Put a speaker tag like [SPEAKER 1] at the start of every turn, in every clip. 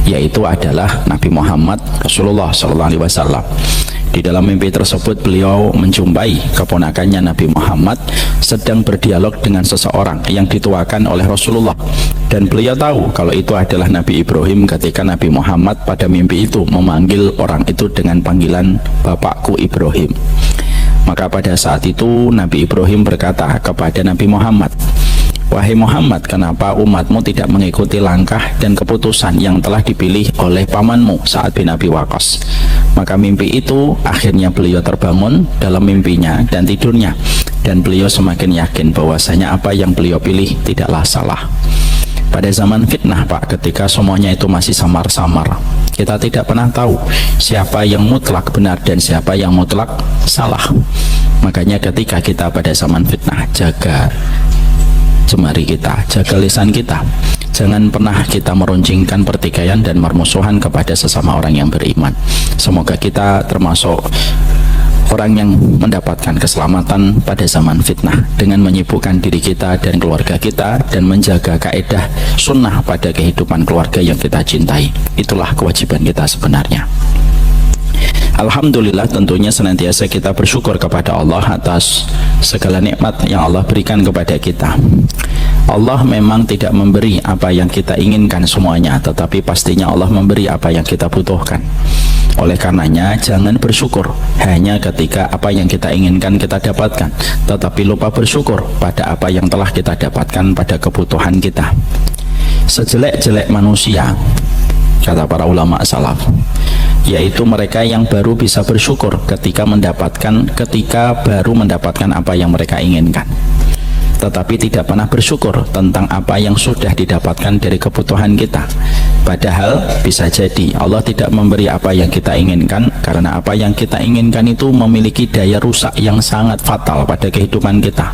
[SPEAKER 1] yaitu adalah Nabi Muhammad Rasulullah SAW. Di dalam mimpi tersebut beliau menjumpai keponakannya Nabi Muhammad sedang berdialog dengan seseorang yang dituakan oleh Rasulullah, dan beliau tahu kalau itu adalah Nabi Ibrahim ketika Nabi Muhammad pada mimpi itu memanggil orang itu dengan panggilan Bapakku Ibrahim. Maka pada saat itu Nabi Ibrahim berkata kepada Nabi Muhammad, "Wahai Muhammad, kenapa umatmu tidak mengikuti langkah dan keputusan yang telah dipilih oleh pamanmu Sa'ad bin Abi Waqqas?" Maka mimpi itu akhirnya beliau terbangun dalam mimpinya dan tidurnya, dan beliau semakin yakin bahwasanya apa yang beliau pilih tidaklah salah. Pada zaman fitnah Pak, ketika semuanya itu masih samar-samar, kita tidak pernah tahu siapa yang mutlak benar dan siapa yang mutlak salah. Makanya ketika kita pada zaman fitnah, jaga jemari kita, jaga lisan kita. Jangan pernah kita meruncingkan pertikaian dan permusuhan kepada sesama orang yang beriman. Semoga kita termasuk orang yang mendapatkan keselamatan pada zaman fitnah dengan menyibukkan diri kita dan keluarga kita dan menjaga kaedah sunnah pada kehidupan keluarga yang kita cintai. Itulah kewajiban kita sebenarnya. Alhamdulillah, tentunya senantiasa kita bersyukur kepada Allah atas segala nikmat yang Allah berikan kepada kita. Allah memang tidak memberi apa yang kita inginkan semuanya, tetapi pastinya Allah memberi apa yang kita butuhkan. Oleh karenanya, jangan bersyukur hanya ketika apa yang kita inginkan kita dapatkan, tetapi lupa bersyukur pada apa yang telah kita dapatkan pada kebutuhan kita. Sejelek-jelek manusia, kata para ulama salaf, yaitu mereka yang baru bisa bersyukur ketika baru mendapatkan apa yang mereka inginkan, tetapi tidak pernah bersyukur tentang apa yang sudah didapatkan dari kebutuhan kita. Padahal bisa jadi Allah tidak memberi apa yang kita inginkan karena apa yang kita inginkan itu memiliki daya rusak yang sangat fatal pada kehidupan kita.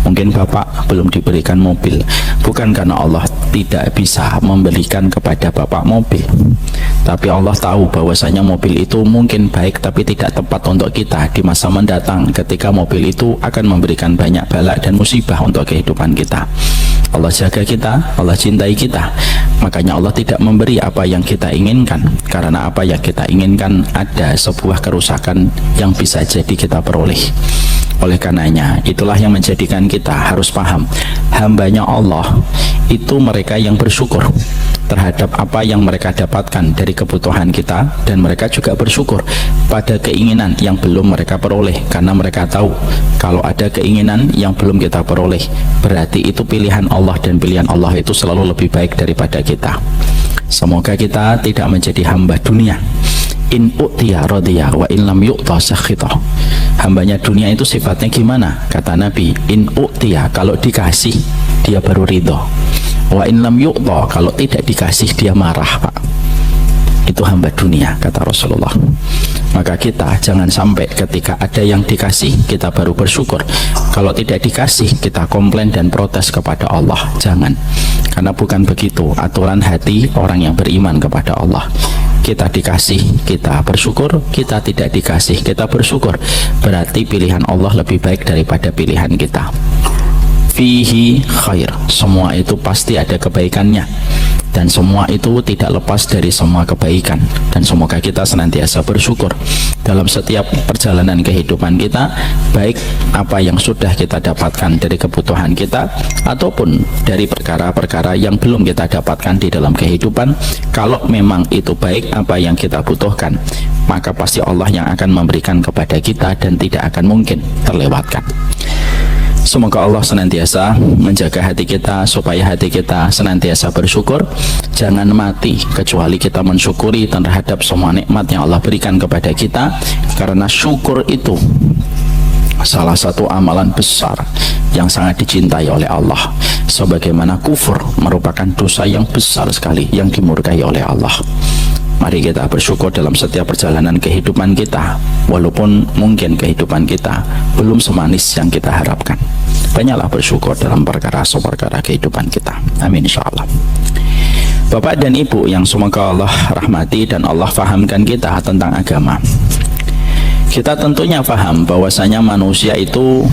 [SPEAKER 1] Mungkin Bapak belum diberikan mobil, bukan karena Allah tidak bisa memberikan kepada Bapak mobil, tapi Allah tahu bahwasanya mobil itu mungkin baik tapi tidak tepat untuk kita di masa mendatang ketika mobil itu akan memberikan banyak bala dan musibah untuk kehidupan kita. Allah jaga kita, Allah cintai kita, makanya Allah tidak memberi apa yang kita inginkan karena apa yang kita inginkan ada sebuah kerusakan yang bisa jadi kita peroleh. Oleh karenanya, itulah yang menjadikan kita harus paham, hambanya Allah itu mereka yang bersyukur terhadap apa yang mereka dapatkan dari kebutuhan kita, dan mereka juga bersyukur pada keinginan yang belum mereka peroleh, karena mereka tahu kalau ada keinginan yang belum kita peroleh berarti itu pilihan Allah, dan pilihan Allah itu selalu lebih baik daripada kita. Semoga kita tidak menjadi hamba dunia. In u'tiya radiyah wa in lam yu'ta sakhitah. Hambanya dunia itu sifatnya gimana? Kata Nabi, in u'tiya, kalau dikasih dia baru ridho, wa in lam yu'ta, kalau tidak dikasih dia marah Pak. Itu hamba dunia, kata Rasulullah. Maka kita jangan sampai ketika ada yang dikasih kita baru bersyukur, kalau tidak dikasih kita komplain dan protes kepada Allah. Jangan, karena bukan begitu aturan hati orang yang beriman kepada Allah. Kita dikasih kita bersyukur, kita tidak dikasih kita bersyukur, berarti pilihan Allah lebih baik daripada pilihan kita. Fihi khair, semua itu pasti ada kebaikannya, dan semua itu tidak lepas dari semua kebaikan. Dan semoga kita senantiasa bersyukur dalam setiap perjalanan kehidupan kita, baik apa yang sudah kita dapatkan dari kebutuhan kita ataupun dari perkara-perkara yang belum kita dapatkan di dalam kehidupan. Kalau memang itu baik apa yang kita butuhkan, maka pasti Allah yang akan memberikan kepada kita dan tidak akan mungkin terlewatkan. Semoga Allah senantiasa menjaga hati kita supaya hati kita senantiasa bersyukur. Jangan mati kecuali kita mensyukuri terhadap semua nikmat yang Allah berikan kepada kita, karena syukur itu salah satu amalan besar yang sangat dicintai oleh Allah, sebagaimana kufur merupakan dosa yang besar sekali yang dimurkai oleh Allah. Mari kita bersyukur dalam setiap perjalanan kehidupan kita, walaupun mungkin kehidupan kita belum semanis yang kita harapkan. Banyaklah bersyukur dalam perkara kehidupan kita. Amin insyaallah. Bapak dan Ibu yang semoga Allah rahmati dan Allah fahamkan kita tentang agama, kita tentunya paham bahwasanya manusia itu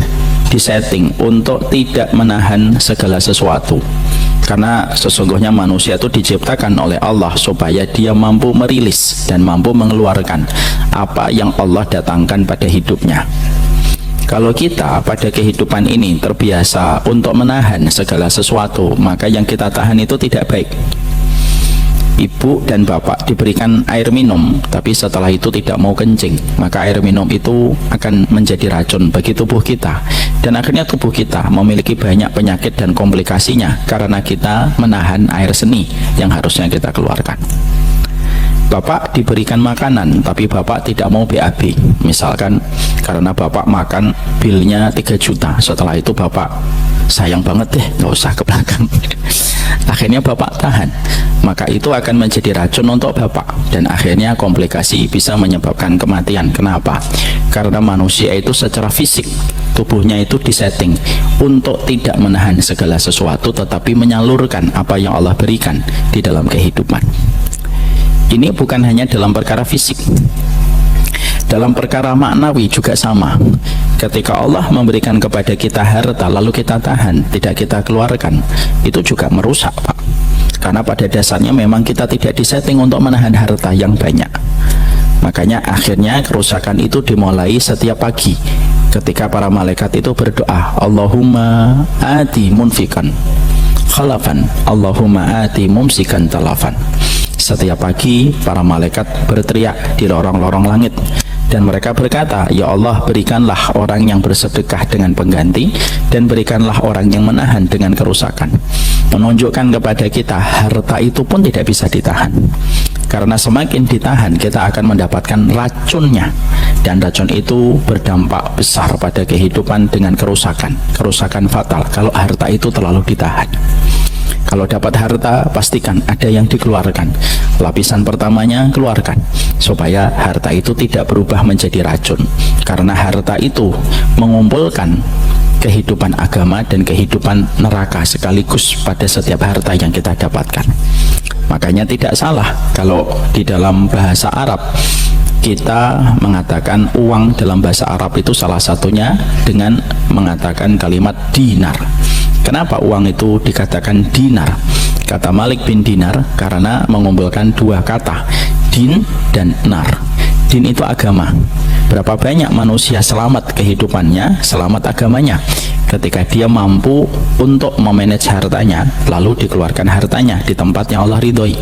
[SPEAKER 1] disetting untuk tidak menahan segala sesuatu. Karena sesungguhnya manusia itu diciptakan oleh Allah supaya dia mampu merilis dan mampu mengeluarkan apa yang Allah datangkan pada hidupnya. Kalau kita pada kehidupan ini terbiasa untuk menahan segala sesuatu, maka yang kita tahan itu tidak baik. Ibu dan bapak diberikan air minum, tapi setelah itu tidak mau kencing, maka air minum itu akan menjadi racun bagi tubuh kita, dan akhirnya tubuh kita memiliki banyak penyakit dan komplikasinya karena kita menahan air seni yang harusnya kita keluarkan. Bapak diberikan makanan, tapi bapak tidak mau BAB, misalkan karena bapak makan bilnya 3 juta, setelah itu bapak sayang banget deh, nggak usah ke belakang. Akhirnya bapak tahan, maka itu akan menjadi racun untuk bapak, dan akhirnya komplikasi bisa menyebabkan kematian. Kenapa? Karena manusia itu secara fisik tubuhnya itu disetting untuk tidak menahan segala sesuatu, tetapi menyalurkan apa yang Allah berikan di dalam kehidupan. Ini bukan hanya dalam perkara fisik, dalam perkara maknawi juga sama. Ketika Allah memberikan kepada kita harta lalu kita tahan, tidak kita keluarkan, itu juga merusak, Pak. Karena pada dasarnya memang kita tidak disetting untuk menahan harta yang banyak. Makanya akhirnya kerusakan itu dimulai setiap pagi ketika para malaikat itu berdoa, Allahumma ati munfikan khalafan, Allahumma ati mumsikan talafan. Setiap pagi para malaikat berteriak di lorong-lorong langit, dan mereka berkata, ya Allah, berikanlah orang yang bersedekah dengan pengganti, dan berikanlah orang yang menahan dengan kerusakan. Menunjukkan kepada kita harta itu pun tidak bisa ditahan, karena semakin ditahan kita akan mendapatkan racunnya, dan racun itu berdampak besar pada kehidupan dengan kerusakan fatal kalau harta itu terlalu ditahan. Kalau dapat harta, pastikan ada yang dikeluarkan. Lapisan pertamanya keluarkan, supaya harta itu tidak berubah menjadi racun. Karena harta itu mengumpulkan kehidupan agama dan kehidupan neraka sekaligus pada setiap harta yang kita dapatkan. Makanya tidak salah kalau di dalam bahasa Arab kita mengatakan uang dalam bahasa Arab itu salah satunya dengan mengatakan kalimat dinar. Kenapa uang itu dikatakan dinar? Kata Malik bin Dinar karena mengumpulkan 2 kata, din dan nar. Din itu agama. Berapa banyak manusia selamat kehidupannya, selamat agamanya ketika dia mampu untuk memanage hartanya, lalu dikeluarkan hartanya di tempat yang Allah ridhoi.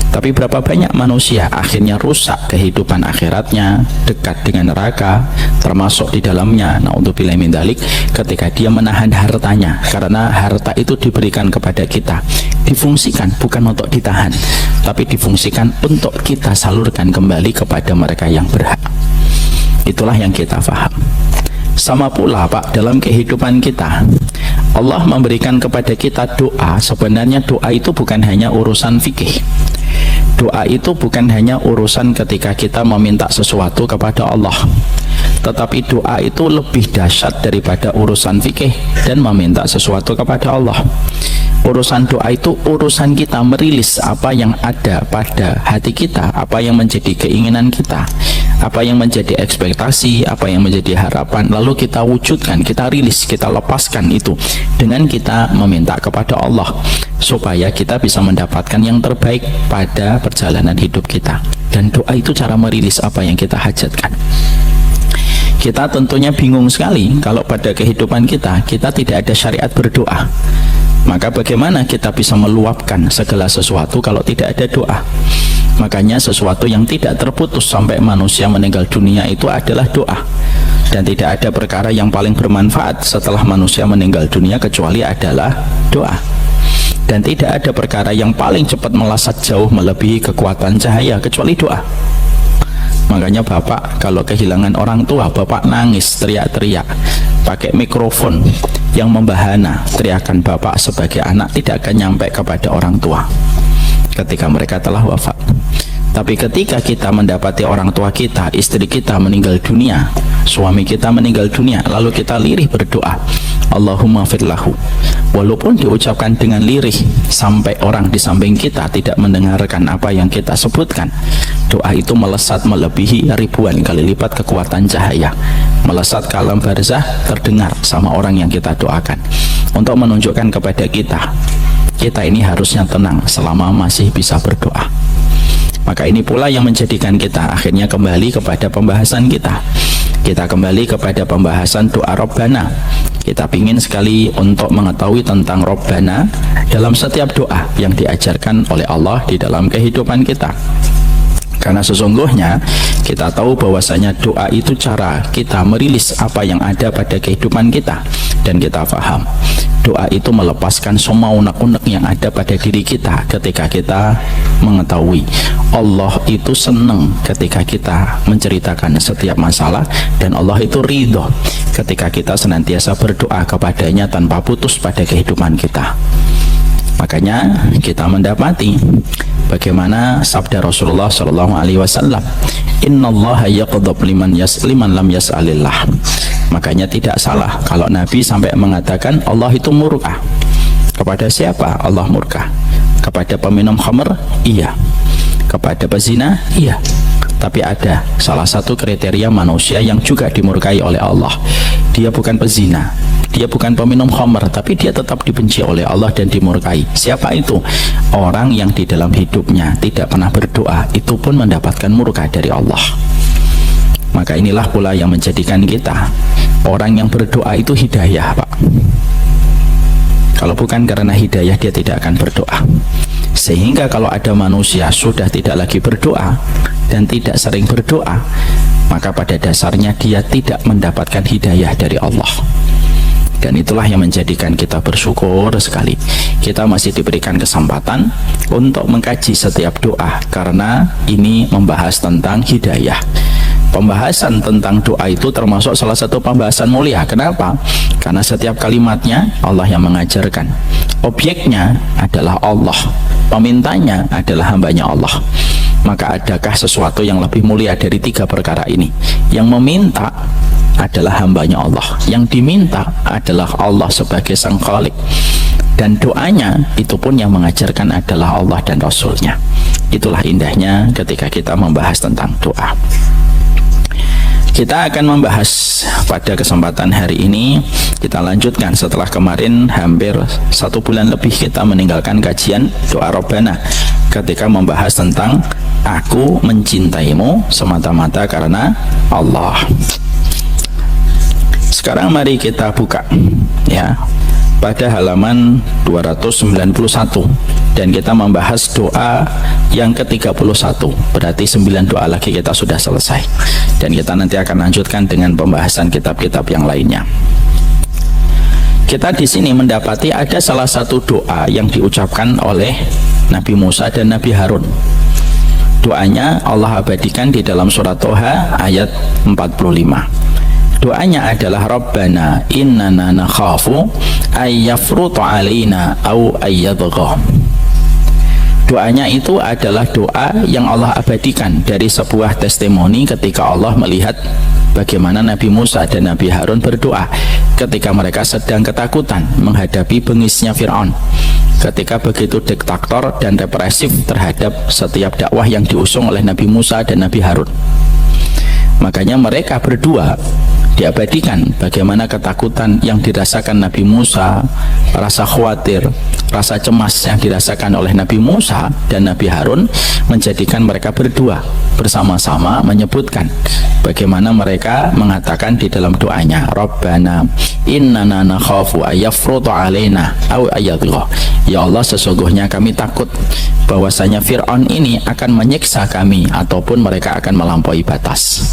[SPEAKER 1] Tapi berapa banyak manusia akhirnya rusak kehidupan akhiratnya, dekat dengan neraka, termasuk di dalamnya naudzubillahi min dzalik, ketika dia menahan hartanya. Karena harta itu diberikan kepada kita, difungsikan bukan untuk ditahan, tapi difungsikan untuk kita salurkan kembali kepada mereka yang berhak. Itulah yang kita faham. Sama pula, Pak, dalam kehidupan kita Allah memberikan kepada kita doa. Sebenarnya doa itu bukan hanya urusan fikih. Doa itu bukan hanya urusan ketika kita meminta sesuatu kepada Allah, tetapi doa itu lebih dahsyat daripada urusan fikih dan meminta sesuatu kepada Allah. Urusan doa itu urusan kita merilis apa yang ada pada hati kita, apa yang menjadi keinginan kita, apa yang menjadi ekspektasi, apa yang menjadi harapan, lalu kita wujudkan, kita rilis, kita lepaskan itu dengan kita meminta kepada Allah, supaya kita bisa mendapatkan yang terbaik pada perjalanan hidup kita. Dan doa itu cara merilis apa yang kita hajatkan. Kita tentunya bingung sekali kalau pada kehidupan kita tidak ada syariat berdoa. Maka bagaimana kita bisa meluapkan segala sesuatu kalau tidak ada doa? Makanya sesuatu yang tidak terputus sampai manusia meninggal dunia itu adalah doa. Dan tidak ada perkara yang paling bermanfaat setelah manusia meninggal dunia kecuali adalah doa. Dan tidak ada perkara yang paling cepat melasat jauh melebihi kekuatan cahaya kecuali doa. Makanya Bapak kalau kehilangan orang tua, Bapak nangis, teriak-teriak pakai mikrofon yang membahana. Teriakan Bapak sebagai anak tidak akan nyampe kepada orang tua ketika mereka telah wafat. Tapi ketika kita mendapati orang tua kita, istri kita meninggal dunia, suami kita meninggal dunia, lalu kita lirih berdoa, Allahumma firlahu, walaupun diucapkan dengan lirih sampai orang di samping kita tidak mendengarkan apa yang kita sebutkan, doa itu melesat melebihi ribuan kali lipat kekuatan cahaya, melesat ke alam barzah, terdengar sama orang yang kita doakan, untuk menunjukkan kepada kita kita ini harusnya tenang selama masih bisa berdoa. Maka ini pula yang menjadikan kita akhirnya kembali kepada pembahasan kita. Kita kembali kepada pembahasan doa Rabbana. Kita ingin sekali untuk mengetahui tentang Rabbana dalam setiap doa yang diajarkan oleh Allah di dalam kehidupan kita. Karena sesungguhnya kita tahu bahwasanya doa itu cara kita merilis apa yang ada pada kehidupan kita. Dan kita paham doa itu melepaskan semua unek-unek yang ada pada diri kita ketika kita mengetahui Allah itu senang ketika kita menceritakan setiap masalah, dan Allah itu ridho ketika kita senantiasa berdoa kepadanya tanpa putus pada kehidupan kita. Makanya kita mendapati bagaimana sabda Rasulullah SAW, Innallaha yaqdab liman lam yas'alillah. Makanya tidak salah kalau Nabi sampai mengatakan Allah itu murka. Kepada siapa Allah murka? Kepada peminum khamr? Iya. Kepada pezina? Iya. Tapi ada salah satu kriteria manusia yang juga dimurkai oleh Allah. Dia bukan pezina, dia bukan peminum khamr, tapi dia tetap dibenci oleh Allah dan dimurkai. Siapa itu? Orang yang di dalam hidupnya tidak pernah berdoa, itu pun mendapatkan murka dari Allah. Maka inilah pula yang menjadikan kita, orang yang berdoa itu hidayah, Pak. Kalau bukan karena hidayah, dia tidak akan berdoa. Sehingga kalau ada manusia sudah tidak lagi berdoa dan tidak sering berdoa, maka pada dasarnya dia tidak mendapatkan hidayah dari Allah. Dan itulah yang menjadikan kita bersyukur sekali kita masih diberikan kesempatan untuk mengkaji setiap doa, karena ini membahas tentang hidayah. Pembahasan tentang doa itu termasuk salah satu pembahasan mulia. Kenapa? Karena setiap kalimatnya Allah yang mengajarkan. Objeknya adalah Allah, pemintanya adalah hambanya Allah. Maka adakah sesuatu yang lebih mulia dari tiga perkara ini? Yang meminta adalah hambanya Allah, yang diminta adalah Allah sebagai sang khalik, dan doanya itu pun yang mengajarkan adalah Allah dan Rasulnya. Itulah indahnya ketika kita membahas tentang doa. Kita akan membahas pada kesempatan hari ini, kita lanjutkan setelah kemarin hampir 1 bulan lebih kita meninggalkan kajian doa Rabbana ketika membahas tentang aku mencintaimu semata-mata karena Allah. Sekarang mari kita buka ya pada halaman 291 dan kita membahas doa yang ke-31. Berarti 9 doa lagi kita sudah selesai, dan kita nanti akan lanjutkan dengan pembahasan kitab-kitab yang lainnya. Kita di sini mendapati ada salah satu doa yang diucapkan oleh Nabi Musa dan Nabi Harun. Doanya Allah abadikan di dalam surat Toha ayat 45. Doanya adalah Rabbana innana nakhafu ayyafruta alaina au ayyadgha. Doanya itu adalah doa yang Allah abadikan dari sebuah testimoni ketika Allah melihat bagaimana Nabi Musa dan Nabi Harun berdoa ketika mereka sedang ketakutan menghadapi bengisnya Fir'aun, ketika begitu diktator dan represif terhadap setiap dakwah yang diusung oleh Nabi Musa dan Nabi Harun. Makanya mereka berdua diabadikan bagaimana ketakutan yang dirasakan Nabi Musa, rasa khawatir, rasa cemas yang dirasakan oleh Nabi Musa dan Nabi Harun, menjadikan mereka berdua bersama-sama menyebutkan bagaimana mereka mengatakan di dalam doanya, Rabbana innana nakhafu ayyafruta alaina aw ayyadgha. Ya Allah, sesungguhnya kami takut bahwasanya Fir'aun ini akan menyiksa kami ataupun mereka akan melampaui batas.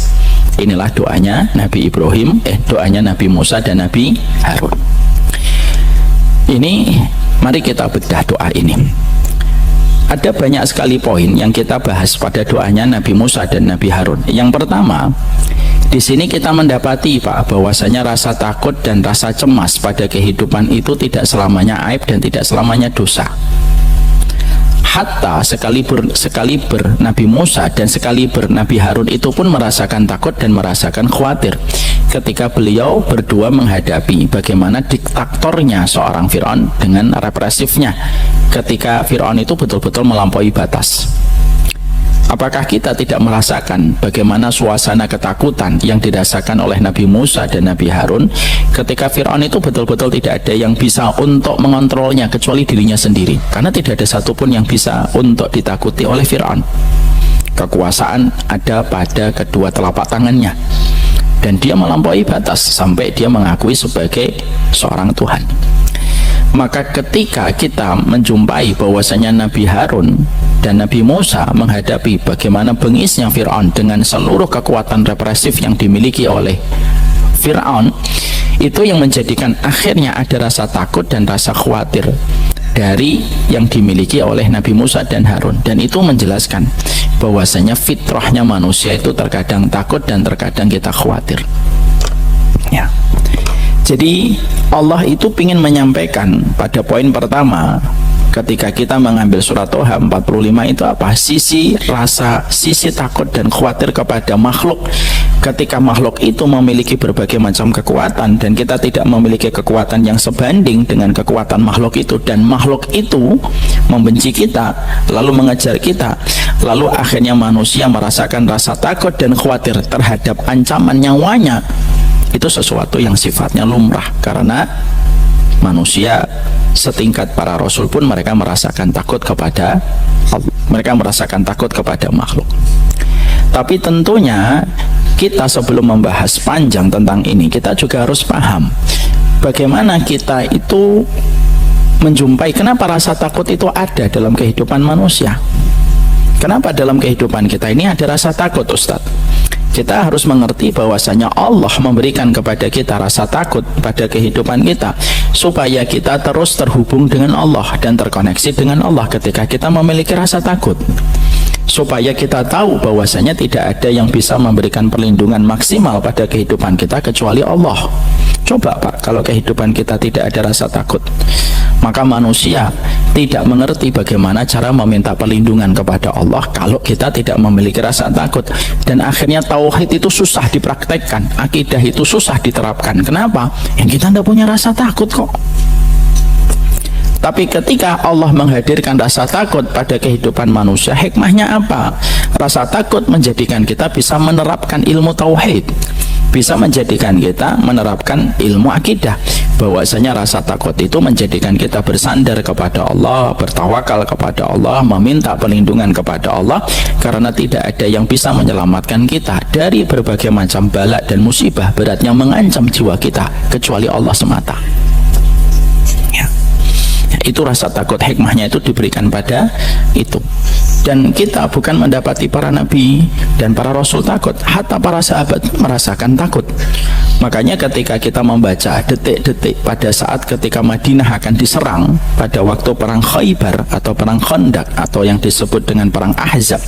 [SPEAKER 1] Inilah doanya Nabi Ibrahim, doanya Nabi Musa dan Nabi Harun. Ini mari kita bedah doa ini. Ada banyak sekali poin yang kita bahas pada doanya Nabi Musa dan Nabi Harun. Yang pertama, di sini kita mendapati Pak bahwasanya rasa takut dan rasa cemas pada kehidupan itu tidak selamanya aib dan tidak selamanya dosa. Hatta sekaliber Nabi Musa dan sekaliber Nabi Harun itu pun merasakan takut dan merasakan khawatir ketika beliau berdua menghadapi bagaimana diktatornya seorang Fir'aun dengan represifnya, ketika Fir'aun itu betul-betul melampaui batas. Apakah kita tidak merasakan bagaimana suasana ketakutan yang dirasakan oleh Nabi Musa dan Nabi Harun ketika Fir'aun itu betul-betul tidak ada yang bisa untuk mengontrolnya kecuali dirinya sendiri, karena tidak ada satupun yang bisa untuk ditakuti oleh Fir'aun. Kekuasaan ada pada kedua telapak tangannya dan dia melampaui batas sampai dia mengakui sebagai seorang Tuhan. Maka ketika kita menjumpai bahwasanya Nabi Harun dan Nabi Musa menghadapi bagaimana bengisnya Fir'aun dengan seluruh kekuatan represif yang dimiliki oleh Fir'aun, itu yang menjadikan akhirnya ada rasa takut dan rasa khawatir dari yang dimiliki oleh Nabi Musa dan Harun. Dan itu menjelaskan bahwasanya fitrahnya manusia itu terkadang takut dan terkadang kita khawatir, ya. Jadi Allah itu ingin menyampaikan pada poin pertama ketika kita mengambil surat Toha 45 itu apa? Sisi takut dan khawatir kepada makhluk. Ketika makhluk itu memiliki berbagai macam kekuatan dan kita tidak memiliki kekuatan yang sebanding dengan kekuatan makhluk itu, dan makhluk itu membenci kita lalu mengejar kita, lalu akhirnya manusia merasakan rasa takut dan khawatir terhadap ancaman nyawanya. Itu sesuatu yang sifatnya lumrah, karena manusia setingkat para rasul pun mereka merasakan takut kepada Allah, mereka merasakan takut kepada makhluk. Tapi tentunya kita sebelum membahas panjang tentang ini, kita juga harus paham bagaimana kita itu menjumpai kenapa rasa takut itu ada dalam kehidupan manusia. Kenapa dalam kehidupan kita ini ada rasa takut, Ustadz? Kita harus mengerti bahwasanya Allah memberikan kepada kita rasa takut pada kehidupan kita supaya kita terus terhubung dengan Allah dan terkoneksi dengan Allah. Ketika kita memiliki rasa takut, supaya kita tahu bahwasanya tidak ada yang bisa memberikan perlindungan maksimal pada kehidupan kita kecuali Allah. Coba Pak, kalau kehidupan kita tidak ada rasa takut, maka manusia tidak mengerti bagaimana cara meminta perlindungan kepada Allah kalau kita tidak memiliki rasa takut. Dan akhirnya tauhid itu susah dipraktekkan, akidah itu susah diterapkan. Kenapa? Yang kita tidak punya rasa takut kok. Tapi ketika Allah menghadirkan rasa takut pada kehidupan manusia, hikmahnya apa? Rasa takut menjadikan kita bisa menerapkan ilmu tauhid, bisa menjadikan kita menerapkan ilmu akidah, bahwasanya rasa takut itu menjadikan kita bersandar kepada Allah, bertawakal kepada Allah, meminta perlindungan kepada Allah, karena tidak ada yang bisa menyelamatkan kita dari berbagai macam bala dan musibah berat yang mengancam jiwa kita kecuali Allah semata. Itu rasa takut, hikmahnya itu diberikan pada itu. Dan kita bukan mendapati para nabi dan para rasul takut, hatta para sahabat merasakan takut. Makanya ketika kita membaca detik-detik pada saat ketika Madinah akan diserang pada waktu perang Khaybar atau perang Khandaq atau yang disebut dengan perang Ahzab,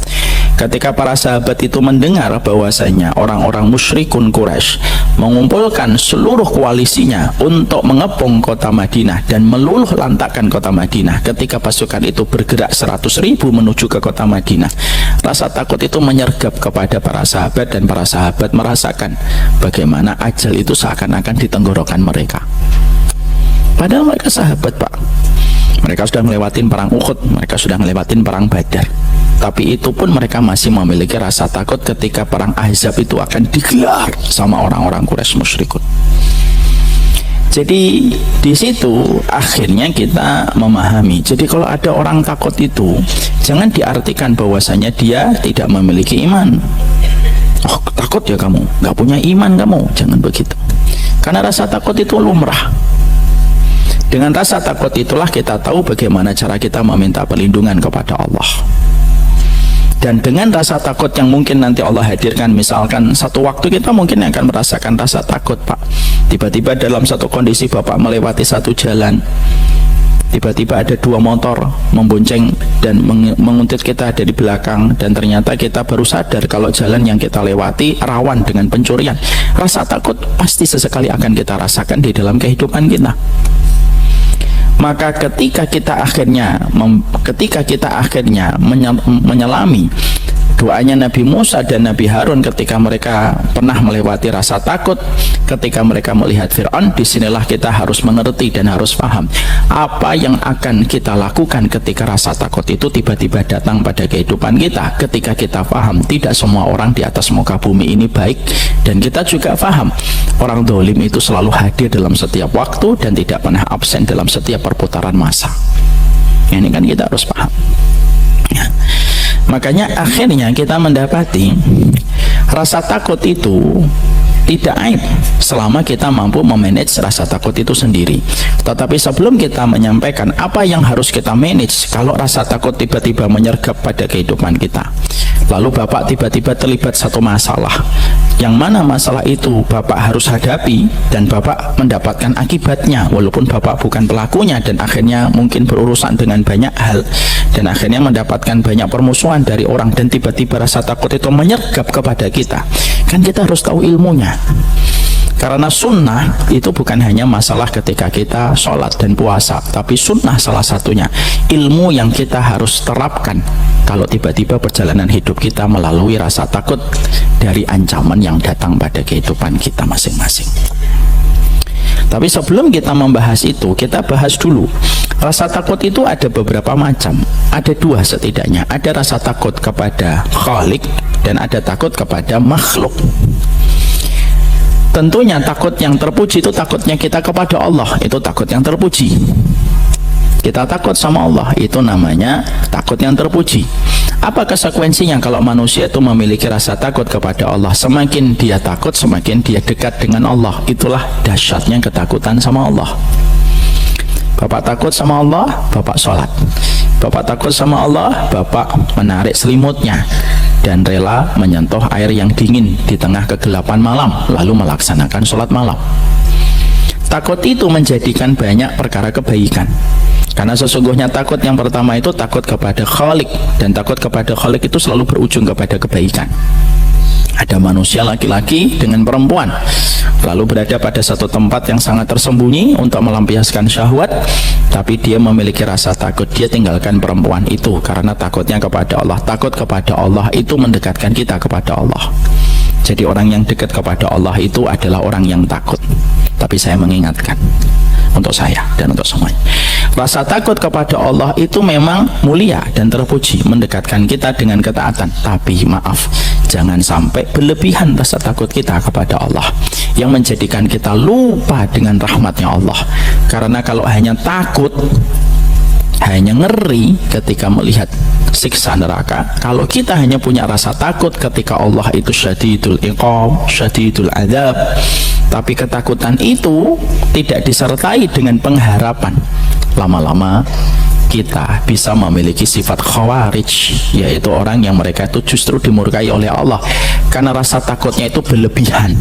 [SPEAKER 1] ketika para sahabat itu mendengar bahwasanya orang-orang musyrikun Quraisy mengumpulkan seluruh koalisinya untuk mengepung kota Madinah dan meluluh lantakkan kota Madinah, ketika pasukan itu bergerak 100.000 menuju ke kota Madinah, rasa takut itu menyergap kepada para sahabat, dan para sahabat merasakan bagaimana ajal itu seakan-akan di tenggorokan mereka. Padahal mereka sahabat Pak, mereka sudah melewatin perang Uhud, mereka sudah melewatin perang Badar, tapi itu pun mereka masih memiliki rasa takut ketika perang Ahzab itu akan digelar sama orang-orang Quraisy musyrikun. Jadi di situ akhirnya kita memahami. Jadi kalau ada orang takut itu, jangan diartikan bahwasanya dia tidak memiliki iman. Oh, takut ya kamu, nggak punya iman kamu, jangan begitu. Karena rasa takut itu lumrah. Dengan rasa takut itulah kita tahu bagaimana cara kita meminta perlindungan kepada Allah. Dan dengan rasa takut yang mungkin nanti Allah hadirkan, misalkan satu waktu kita mungkin akan merasakan rasa takut Pak, tiba-tiba dalam satu kondisi Bapak melewati satu jalan, tiba-tiba ada dua motor membonceng dan menguntit kita dari belakang, dan ternyata kita baru sadar kalau jalan yang kita lewati rawan dengan pencurian. Rasa takut pasti sesekali akan kita rasakan di dalam kehidupan kita. Maka ketika kita akhirnya menyelami Doanya Nabi Musa dan Nabi Harun ketika mereka pernah melewati rasa takut ketika mereka melihat Fir'aun. Disinilah kita harus mengerti dan harus paham apa yang akan kita lakukan ketika rasa takut itu tiba-tiba datang pada kehidupan kita. Ketika kita paham tidak semua orang di atas muka bumi ini baik, dan kita juga paham orang dolim itu selalu hadir dalam setiap waktu dan tidak pernah absen dalam setiap perputaran masa. Ini kan kita harus paham ya. Makanya akhirnya kita mendapati rasa takut itu tidak aib selama kita mampu memanage rasa takut itu sendiri. Tetapi sebelum kita menyampaikan apa yang harus kita manage kalau rasa takut tiba-tiba menyergap pada kehidupan kita, lalu Bapak tiba-tiba terlibat satu masalah, yang mana masalah itu Bapak harus hadapi dan Bapak mendapatkan akibatnya walaupun Bapak bukan pelakunya, dan akhirnya mungkin berurusan dengan banyak hal dan akhirnya mendapatkan banyak permusuhan dari orang, dan tiba-tiba rasa takut itu menyergap kepada kita. Kan kita harus tahu ilmunya, karena sunnah itu bukan hanya masalah ketika kita sholat dan puasa, tapi sunnah salah satunya ilmu yang kita harus terapkan kalau tiba-tiba perjalanan hidup kita melalui rasa takut dari ancaman yang datang pada kehidupan kita masing-masing. Tapi sebelum kita membahas itu, kita bahas dulu rasa takut itu ada beberapa macam. Ada dua setidaknya. Ada rasa takut kepada Khalik dan ada takut kepada makhluk. Tentunya takut yang terpuji itu takutnya kita kepada Allah, itu takut yang terpuji. Kita takut sama Allah, itu namanya takut yang terpuji. Apa konsekuensinya kalau manusia itu memiliki rasa takut kepada Allah? Semakin dia takut, semakin dia dekat dengan Allah. Itulah dahsyatnya ketakutan sama Allah. Bapak takut sama Allah, Bapak sholat. Bapak takut sama Allah, Bapak menarik selimutnya dan rela menyentuh air yang dingin di tengah kegelapan malam, lalu melaksanakan sholat malam. Takut itu menjadikan banyak perkara kebaikan, karena sesungguhnya takut yang pertama itu takut kepada Khalik, dan takut kepada Khalik itu selalu berujung kepada kebaikan. Ada manusia laki-laki dengan perempuan lalu berada pada satu tempat yang sangat tersembunyi untuk melampiaskan syahwat, tapi dia memiliki rasa takut, dia tinggalkan perempuan itu karena takutnya kepada Allah. Takut kepada Allah itu mendekatkan kita kepada Allah. Jadi orang yang dekat kepada Allah itu adalah orang yang takut. Tapi saya mengingatkan untuk saya dan untuk semuanya, rasa takut kepada Allah itu memang mulia dan terpuji, mendekatkan kita dengan ketaatan. Tapi maaf, jangan sampai berlebihan rasa takut kita kepada Allah yang menjadikan kita lupa dengan rahmatnya Allah. Karena kalau hanya takut, hanya ngeri ketika melihat siksa neraka, kalau kita hanya punya rasa takut ketika Allah itu syadidul iqab, syadidul azab, tapi ketakutan itu tidak disertai dengan pengharapan, lama-lama kita bisa memiliki sifat khawarij, yaitu orang yang mereka itu justru dimurkai oleh Allah karena rasa takutnya itu berlebihan,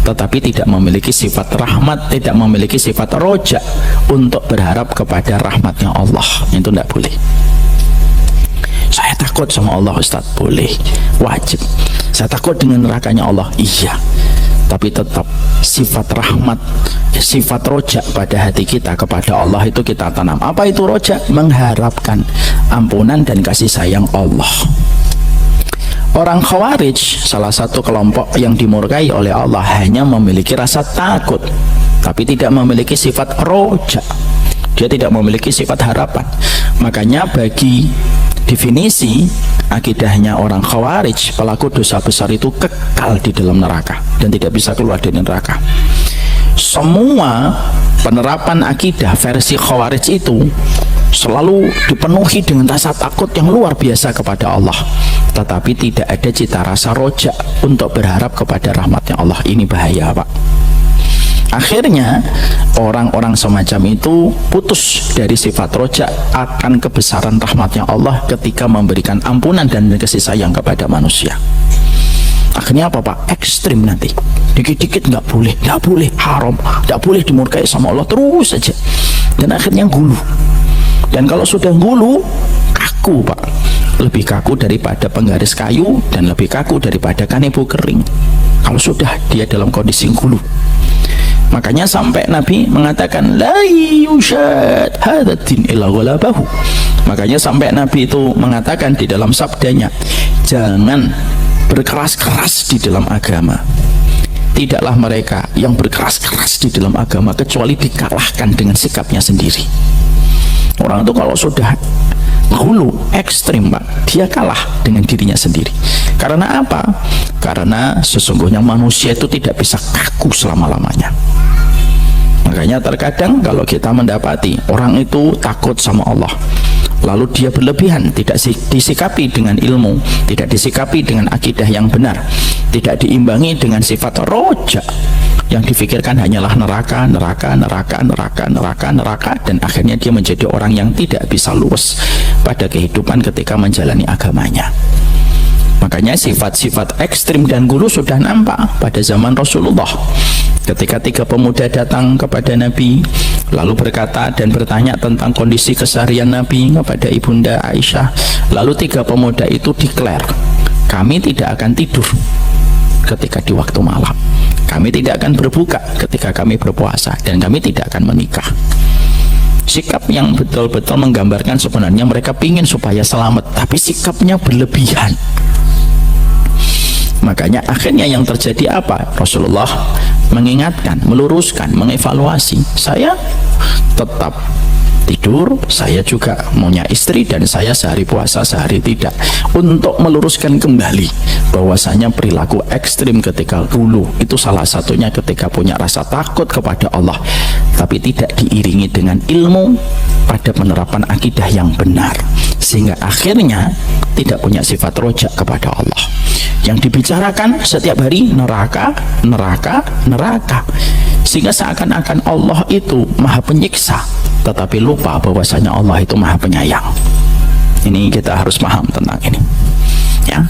[SPEAKER 1] tetapi tidak memiliki sifat rahmat, tidak memiliki sifat roja untuk berharap kepada rahmatnya Allah. Itu tidak boleh. Saya takut sama Allah, Ustaz, boleh, wajib. Saya takut dengan nerakanya Allah, iya, tapi tetap sifat rahmat, sifat roja pada hati kita kepada Allah itu kita tanam. Apa itu roja? Mengharapkan ampunan dan kasih sayang Allah. Orang Khawarij, salah satu kelompok yang dimurkai oleh Allah, hanya memiliki rasa takut tapi tidak memiliki sifat roja. Dia tidak memiliki sifat harapan. Makanya bagi definisi akidahnya orang Khawarij, pelaku dosa besar itu kekal di dalam neraka dan tidak bisa keluar dari neraka. Semua penerapan akidah versi Khawarij itu selalu dipenuhi dengan rasa takut yang luar biasa kepada Allah, tetapi tidak ada cita rasa roja untuk berharap kepada rahmatnya Allah. Ini bahaya, Pak. Akhirnya orang-orang semacam itu putus dari sifat roja akan kebesaran rahmatnya Allah ketika memberikan ampunan dan kasih sayang kepada manusia. Akhirnya apa, Pak? Ekstrim nanti, dikit-dikit nggak boleh, haram, nggak boleh, dimurkai sama Allah terus saja, dan akhirnya gulu. Dan kalau sudah gulu, kaku, Pak, lebih kaku daripada penggaris kayu dan lebih kaku daripada kanebo kering kalau sudah dia dalam kondisi gulu. Makanya sampai Nabi mengatakan la yushad hadzal din illa ghalabahu. Makanya sampai Nabi itu mengatakan di dalam sabdanya, jangan berkeras-keras di dalam agama. Tidaklah mereka yang berkeras-keras di dalam agama kecuali dikalahkan dengan sikapnya sendiri. Orang itu kalau sudah hulu ekstrim, Pak, dia kalah dengan dirinya sendiri. Karena apa? Karena sesungguhnya manusia itu tidak bisa kaku selama-lamanya. Makanya terkadang kalau kita mendapati orang itu takut sama Allah, lalu dia berlebihan, tidak disikapi dengan ilmu, tidak disikapi dengan akidah yang benar, tidak diimbangi dengan sifat roja, yang difikirkan hanyalah neraka, dan akhirnya dia menjadi orang yang tidak bisa luwes pada kehidupan ketika menjalani agamanya. Makanya sifat-sifat ekstrim dan gulu sudah nampak pada zaman Rasulullah. Ketika 3 pemuda datang kepada Nabi, lalu berkata dan bertanya tentang kondisi keseharian Nabi kepada Ibunda Aisyah, lalu 3 pemuda itu declare, kami tidak akan tidur ketika di waktu malam, kami tidak akan berbuka ketika kami berpuasa, dan kami tidak akan menikah. Sikap yang betul-betul menggambarkan sebenarnya mereka ingin supaya selamat, tapi sikapnya berlebihan. Makanya akhirnya yang terjadi apa? Rasulullah mengingatkan, meluruskan, mengevaluasi. Saya tetap tidur, saya juga punya istri, dan saya sehari puasa, sehari tidak, untuk meluruskan kembali bahwasanya perilaku ekstrim ketika dulu itu salah satunya ketika punya rasa takut kepada Allah, tapi tidak diiringi dengan ilmu pada penerapan akidah yang benar, sehingga akhirnya tidak punya sifat rojak kepada Allah. Yang dibicarakan setiap hari neraka, sehingga seakan-akan Allah itu maha penyiksa, tetapi lupa bahwasanya Allah itu maha penyayang. Ini kita harus paham tentang ini, ya.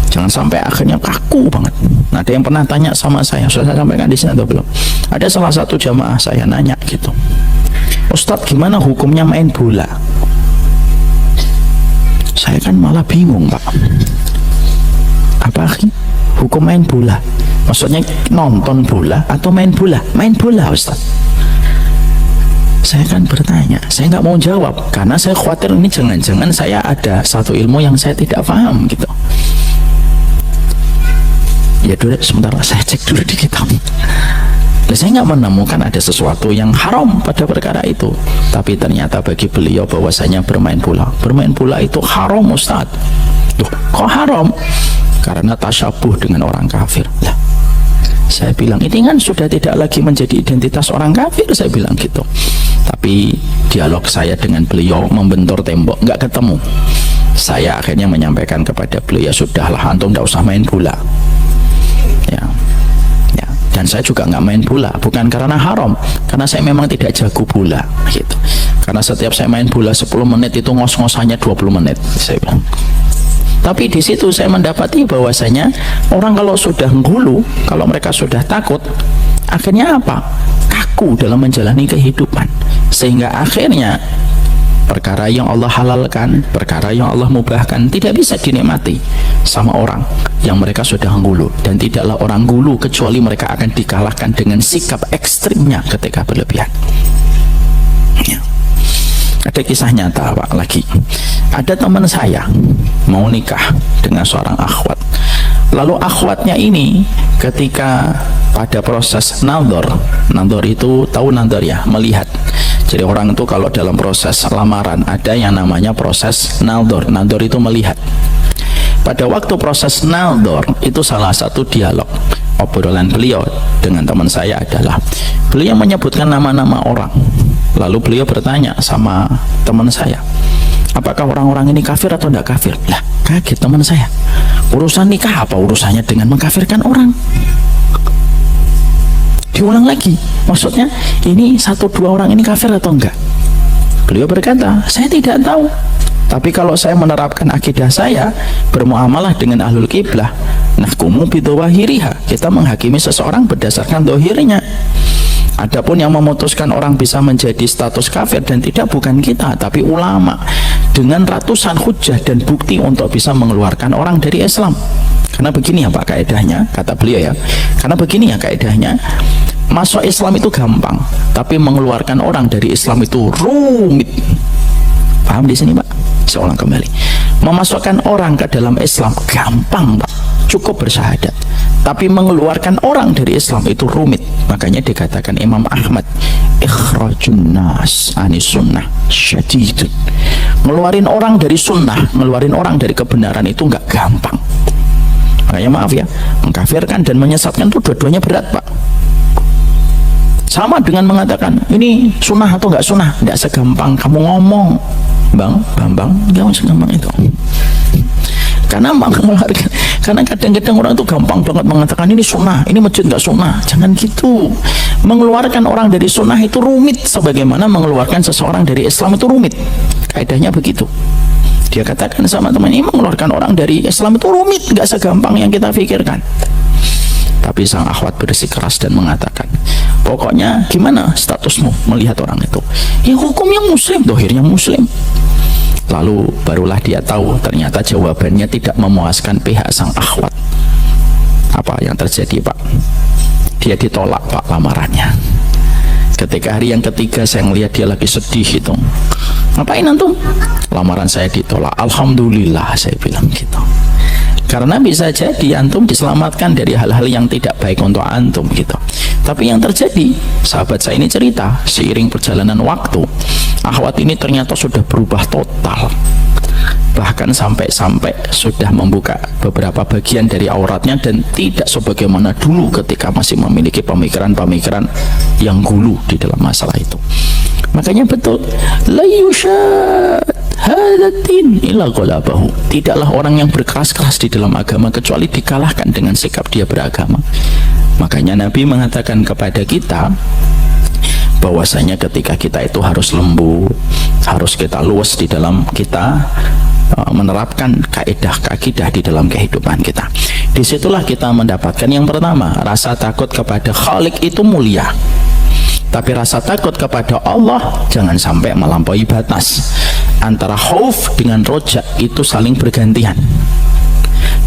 [SPEAKER 1] Jangan sampai akhirnya kaku banget. Nah, ada yang pernah tanya sama saya, sudah saya sampaikan di sini atau belum? Ada salah satu jamaah saya nanya gitu, Ustadz, gimana hukumnya main bola? Saya kan malah bingung, Pak. Apa hukum main bola? Maksudnya nonton bola atau main bola? Main bola, Ustaz. Saya kan bertanya, saya nggak mau jawab karena saya khawatir ini jangan-jangan saya ada satu ilmu yang saya tidak paham gitu. Ya dulu sebentar, saya cek dulu di kitab. Saya nggak menemukan ada sesuatu yang haram pada perkara itu, tapi ternyata bagi beliau bahwasanya bermain bola itu haram, Ustaz. Loh, kok haram? Karena tasyabuh dengan orang kafir. Lah, saya bilang ini kan sudah tidak lagi menjadi identitas orang kafir, saya bilang gitu. Tapi dialog saya dengan beliau membentur tembok, nggak ketemu. Saya akhirnya menyampaikan kepada beliau, ya sudahlah, antum nggak usah main bola. Ya. Dan saya juga nggak main bola, bukan karena haram, karena saya memang tidak jago bola gitu. Karena setiap saya main bola 10 menit itu ngos-ngosannya 20 menit, saya bilang. Tapi di situ saya mendapati bahwasanya orang kalau sudah ngulu, kalau mereka sudah takut, akhirnya apa? Kaku dalam menjalani kehidupan, sehingga akhirnya perkara yang Allah halalkan, perkara yang Allah mubahkan tidak bisa dinikmati sama orang yang mereka sudah ngulu. Dan tidaklah orang ngulu kecuali mereka akan dikalahkan dengan sikap ekstrimnya ketika berlebihan. Ya. Ada kisah nyata, Pak, lagi. Ada teman saya mau nikah dengan seorang akhwat. Lalu akhwatnya ini ketika pada proses nador itu, tahu nador ya, melihat. Jadi orang itu kalau dalam proses lamaran ada yang namanya proses nador itu melihat. Pada waktu proses nador itu salah satu dialog obrolan beliau dengan teman saya adalah beliau menyebutkan nama-nama orang. Lalu beliau bertanya sama teman saya, apakah orang-orang ini kafir atau tidak kafir? Lah, kaget teman saya. Urusan nikah apa urusannya dengan mengkafirkan orang? Diulang lagi, maksudnya ini 1-2 orang ini kafir atau enggak? Beliau berkata, saya tidak tahu. Tapi kalau saya menerapkan akidah saya, bermuamalah dengan ahlul kiblah, nahkumu bidawahiriha, kita menghakimi seseorang berdasarkan dohirnya. Adapun yang memutuskan orang bisa menjadi status kafir dan tidak bukan kita, tapi ulama dengan ratusan hujah dan bukti untuk bisa mengeluarkan orang dari Islam. Karena begini ya Pak kaedahnya, kata beliau ya, karena begini ya kaedahnya, masuk Islam itu gampang, tapi mengeluarkan orang dari Islam itu rumit. Paham di sini Pak? Saya ulang kembali. Memasukkan orang ke dalam Islam gampang, Pak. Cukup bersyahadat. Tapi mengeluarkan orang dari Islam itu rumit. Makanya dikatakan Imam Ahmad, ikhrajun nas anis sunnah syadidun. Ngeluarin orang dari sunnah, ngeluarin orang dari kebenaran itu nggak gampang. Makanya maaf ya, mengkafirkan dan menyesatkan itu dua-duanya berat, Pak. Sama dengan mengatakan ini sunnah atau nggak sunnah, nggak segampang kamu ngomong, Bambang, nggak segampang itu. Karena mengeluarkan, karena kadang-kadang orang itu gampang banget mengatakan ini sunnah, ini masjid nggak sunnah. Jangan gitu. Mengeluarkan orang dari sunnah itu rumit, sebagaimana mengeluarkan seseorang dari Islam itu rumit. Kaidahnya begitu. Dia katakan sama teman ini, mengeluarkan orang dari Islam itu rumit, nggak segampang yang kita pikirkan. Tapi sang akhwat bersikeras dan mengatakan, pokoknya gimana statusmu melihat orang itu? Ya hukumnya muslim, dohirnya muslim. Lalu barulah dia tahu ternyata jawabannya tidak memuaskan pihak sang akhwat. Apa yang terjadi, Pak? Dia ditolak, Pak, lamarannya. Ketika hari yang ketiga saya melihat dia lagi sedih itu. Ngapain antum? Lamaran saya ditolak. Alhamdulillah, saya bilang gitu. Karena bisa jadi antum diselamatkan dari hal-hal yang tidak baik untuk antum gitu. Tapi yang terjadi, sahabat saya ini cerita, seiring perjalanan waktu, akhwat ini ternyata sudah berubah total. Bahkan sampai-sampai sudah membuka beberapa bagian dari auratnya dan tidak sebagaimana dulu ketika masih memiliki pemikiran-pemikiran yang gulu di dalam masalah itu. Makanya betul, la yushad hadatin illa ghalabahu. Tidaklah orang yang berkeras-keras di dalam agama kecuali dikalahkan dengan sikap dia beragama. Makanya Nabi mengatakan kepada kita bahwasanya ketika kita itu harus lembut, harus kita luas di dalam kita menerapkan kaidah-kaidah di dalam kehidupan kita. Disitulah kita mendapatkan yang pertama, rasa takut kepada Khalik itu mulia. Tapi rasa takut kepada Allah jangan sampai melampaui batas. Antara khauf dengan roja itu saling bergantian.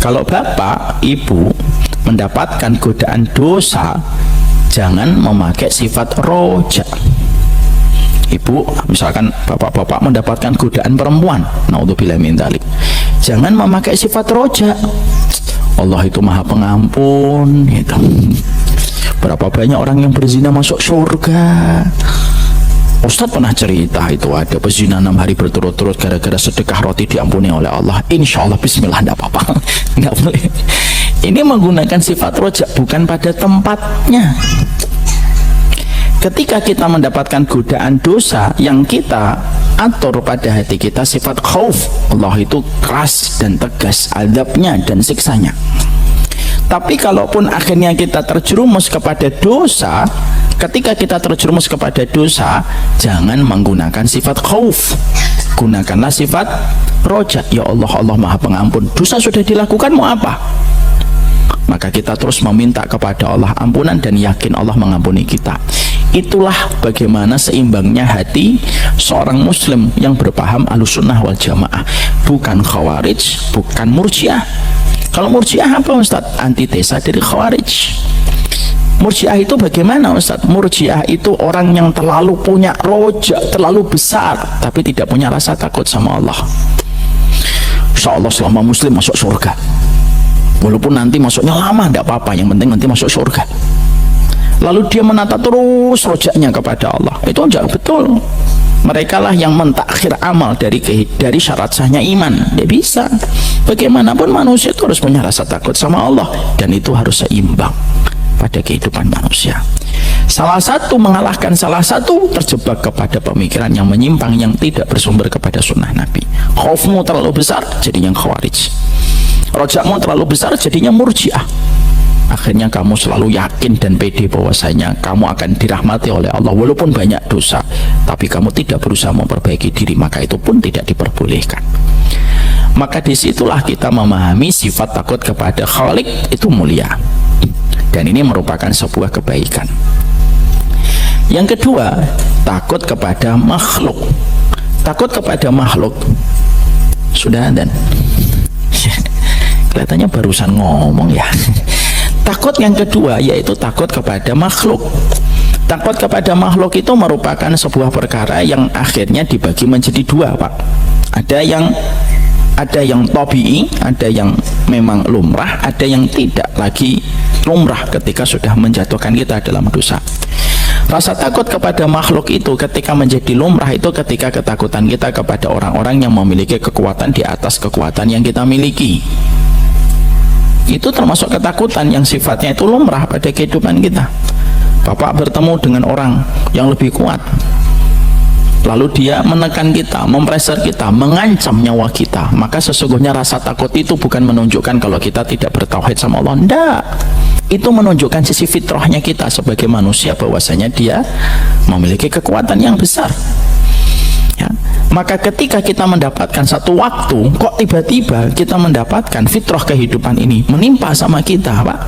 [SPEAKER 1] Kalau bapak, ibu mendapatkan godaan dosa, jangan memakai sifat roja. Ibu, misalkan bapak-bapak mendapatkan godaan perempuan, naudzubillah min dzalik, jangan memakai sifat roja. Allah itu maha pengampun gitu. Berapa banyak orang yang berzina masuk surga. Ustadz pernah cerita itu ada pezina 6 hari berturut-turut gara-gara sedekah roti diampuni oleh Allah. Insya Allah bismillah, tidak apa-apa. Nggak boleh. Ini menggunakan sifat rojak bukan pada tempatnya. Ketika kita mendapatkan godaan dosa, yang kita atur pada hati kita sifat khauf. Allah itu keras dan tegas azabnya dan siksanya. Tapi kalaupun akhirnya kita terjerumus kepada dosa, ketika kita terjerumus kepada dosa, jangan menggunakan sifat khauf, gunakanlah sifat roja. Ya Allah, Allah maha pengampun, dosa sudah dilakukan, mau apa? Maka kita terus meminta kepada Allah ampunan dan yakin Allah mengampuni kita. Itulah bagaimana seimbangnya hati seorang muslim yang berpaham Ahlussunnah wal Jamaah, bukan Khawarij, bukan Murji'ah. Kalau Murji'ah apa Ustaz? Antitesa dari Khawarij. Murji'ah itu bagaimana Ustaz? Murji'ah itu orang yang terlalu punya roja, terlalu besar, tapi tidak punya rasa takut sama Allah. Insya Allah selama muslim masuk surga, walaupun nanti masuknya lama, tidak apa-apa, yang penting nanti masuk surga. Lalu dia menata terus rojaknya kepada Allah. Itu enggak betul. Mereka lah yang mentakhir amal dari syarat sahnya iman. Dia bisa. Bagaimanapun manusia itu harus punya rasa takut sama Allah, dan itu harus seimbang pada kehidupan manusia. Salah satu mengalahkan salah satu, terjebak kepada pemikiran yang menyimpang yang tidak bersumber kepada sunnah Nabi. Khaufmu terlalu besar, jadinya Khawarij. Rojakmu terlalu besar, jadinya Murji'ah. Akhirnya kamu selalu yakin dan pede bahwasanya kamu akan dirahmati oleh Allah walaupun banyak dosa, tapi kamu tidak berusaha memperbaiki diri, maka itu pun tidak diperbolehkan. Maka disitulah kita memahami sifat takut kepada Khalik itu mulia, dan ini merupakan sebuah kebaikan. Yang kedua, takut kepada makhluk. Takut kepada makhluk. Sudah, dan kelihatannya barusan ngomong ya. Takut yang kedua yaitu takut kepada makhluk. Takut kepada makhluk itu merupakan sebuah perkara yang akhirnya dibagi menjadi dua, Pak. Ada yang tabi'i, ada yang memang lumrah, ada yang tidak lagi lumrah ketika sudah menjatuhkan kita dalam dosa. Rasa takut kepada makhluk itu ketika menjadi lumrah itu ketika ketakutan kita kepada orang-orang yang memiliki kekuatan di atas kekuatan yang kita miliki. Itu termasuk ketakutan yang sifatnya itu lumrah pada kehidupan kita. Bapak bertemu dengan orang yang lebih kuat, lalu dia menekan kita, mempreser kita, mengancam nyawa kita, maka sesungguhnya rasa takut itu bukan menunjukkan kalau kita tidak bertauhid sama Allah. Tidak, itu menunjukkan sisi fitrahnya kita sebagai manusia, bahwasanya dia memiliki kekuatan yang besar ya. Maka ketika kita mendapatkan satu waktu, kok tiba-tiba kita mendapatkan fitrah kehidupan ini menimpa sama kita, Pak,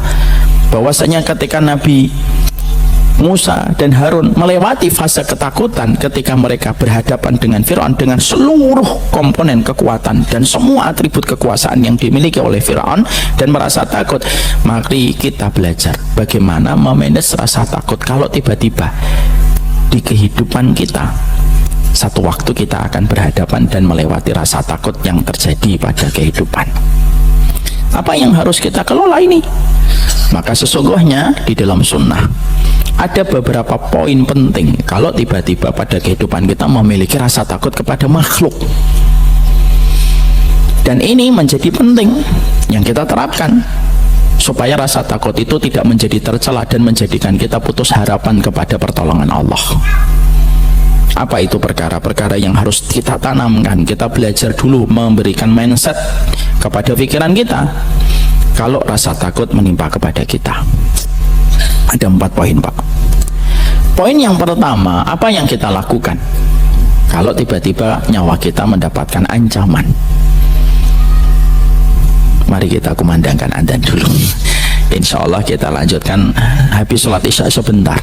[SPEAKER 1] bahwasanya ketika Nabi Musa dan Harun melewati fase ketakutan ketika mereka berhadapan dengan Fir'aun dengan seluruh komponen kekuatan dan semua atribut kekuasaan yang dimiliki oleh Fir'aun dan merasa takut, mari kita belajar bagaimana memanage rasa takut kalau tiba-tiba di kehidupan kita satu waktu kita akan berhadapan dan melewati rasa takut yang terjadi pada kehidupan. Apa yang harus kita kelola ini? Maka sesungguhnya di dalam sunnah ada beberapa poin penting kalau tiba-tiba pada kehidupan kita memiliki rasa takut kepada makhluk, dan ini menjadi penting yang kita terapkan supaya rasa takut itu tidak menjadi tercela dan menjadikan kita putus harapan kepada pertolongan Allah. Apa itu perkara-perkara yang harus kita tanamkan? Kita belajar dulu memberikan mindset kepada pikiran kita kalau rasa takut menimpa kepada kita. Ada 4 poin, Pak. Poin yang pertama, apa yang kita lakukan kalau tiba-tiba nyawa kita mendapatkan ancaman? Mari kita kumandangkan adzan dulu. Insya Allah kita lanjutkan habis sholat isya sebentar.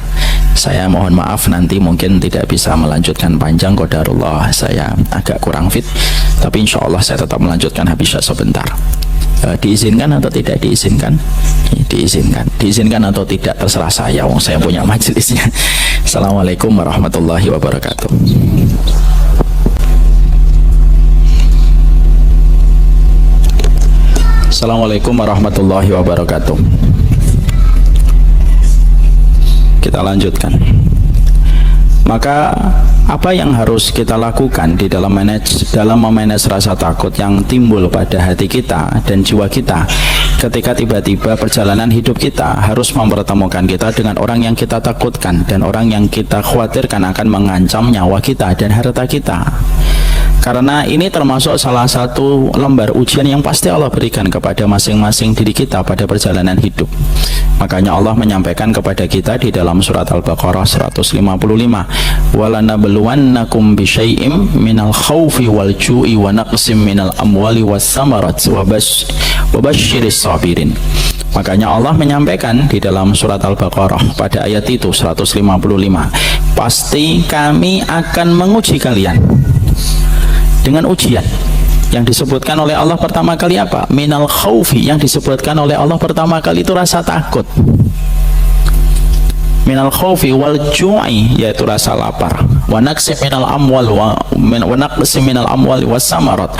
[SPEAKER 1] Saya mohon maaf nanti mungkin tidak bisa melanjutkan panjang, qadarullah saya agak kurang fit, tapi insya Allah saya tetap melanjutkan habis isya sebentar. Diizinkan atau tidak diizinkan? Diizinkan atau tidak terserah saya, wong saya punya majelisnya. Assalamualaikum warahmatullahi wabarakatuh. Assalamualaikum warahmatullahi wabarakatuh. Kita lanjutkan. Maka apa yang harus kita lakukan di dalam memanage rasa takut yang timbul pada hati kita dan jiwa kita ketika tiba-tiba perjalanan hidup kita harus mempertemukan kita dengan orang yang kita takutkan dan orang yang kita khawatirkan akan mengancam nyawa kita dan harta kita. Karena ini termasuk salah satu lembar ujian yang pasti Allah berikan kepada masing-masing diri kita pada perjalanan hidup. Makanya Allah menyampaikan kepada kita di dalam surat Al-Baqarah 155, "Walanabluwannakum bisyai'im minal khaufi wal ju'i wa naqsim minal amwali was samarat wa basyiris sabirin." Makanya Allah menyampaikan di dalam surat Al-Baqarah pada ayat itu 155, pasti kami akan menguji kalian dengan ujian yang disebutkan oleh Allah pertama kali apa? Minal khaufi, yang disebutkan oleh Allah pertama kali itu rasa takut. Minal khaufi wal ju'i, yaitu rasa lapar. Wa naqsim minal amwal wa naqsim minal amwal was samarat,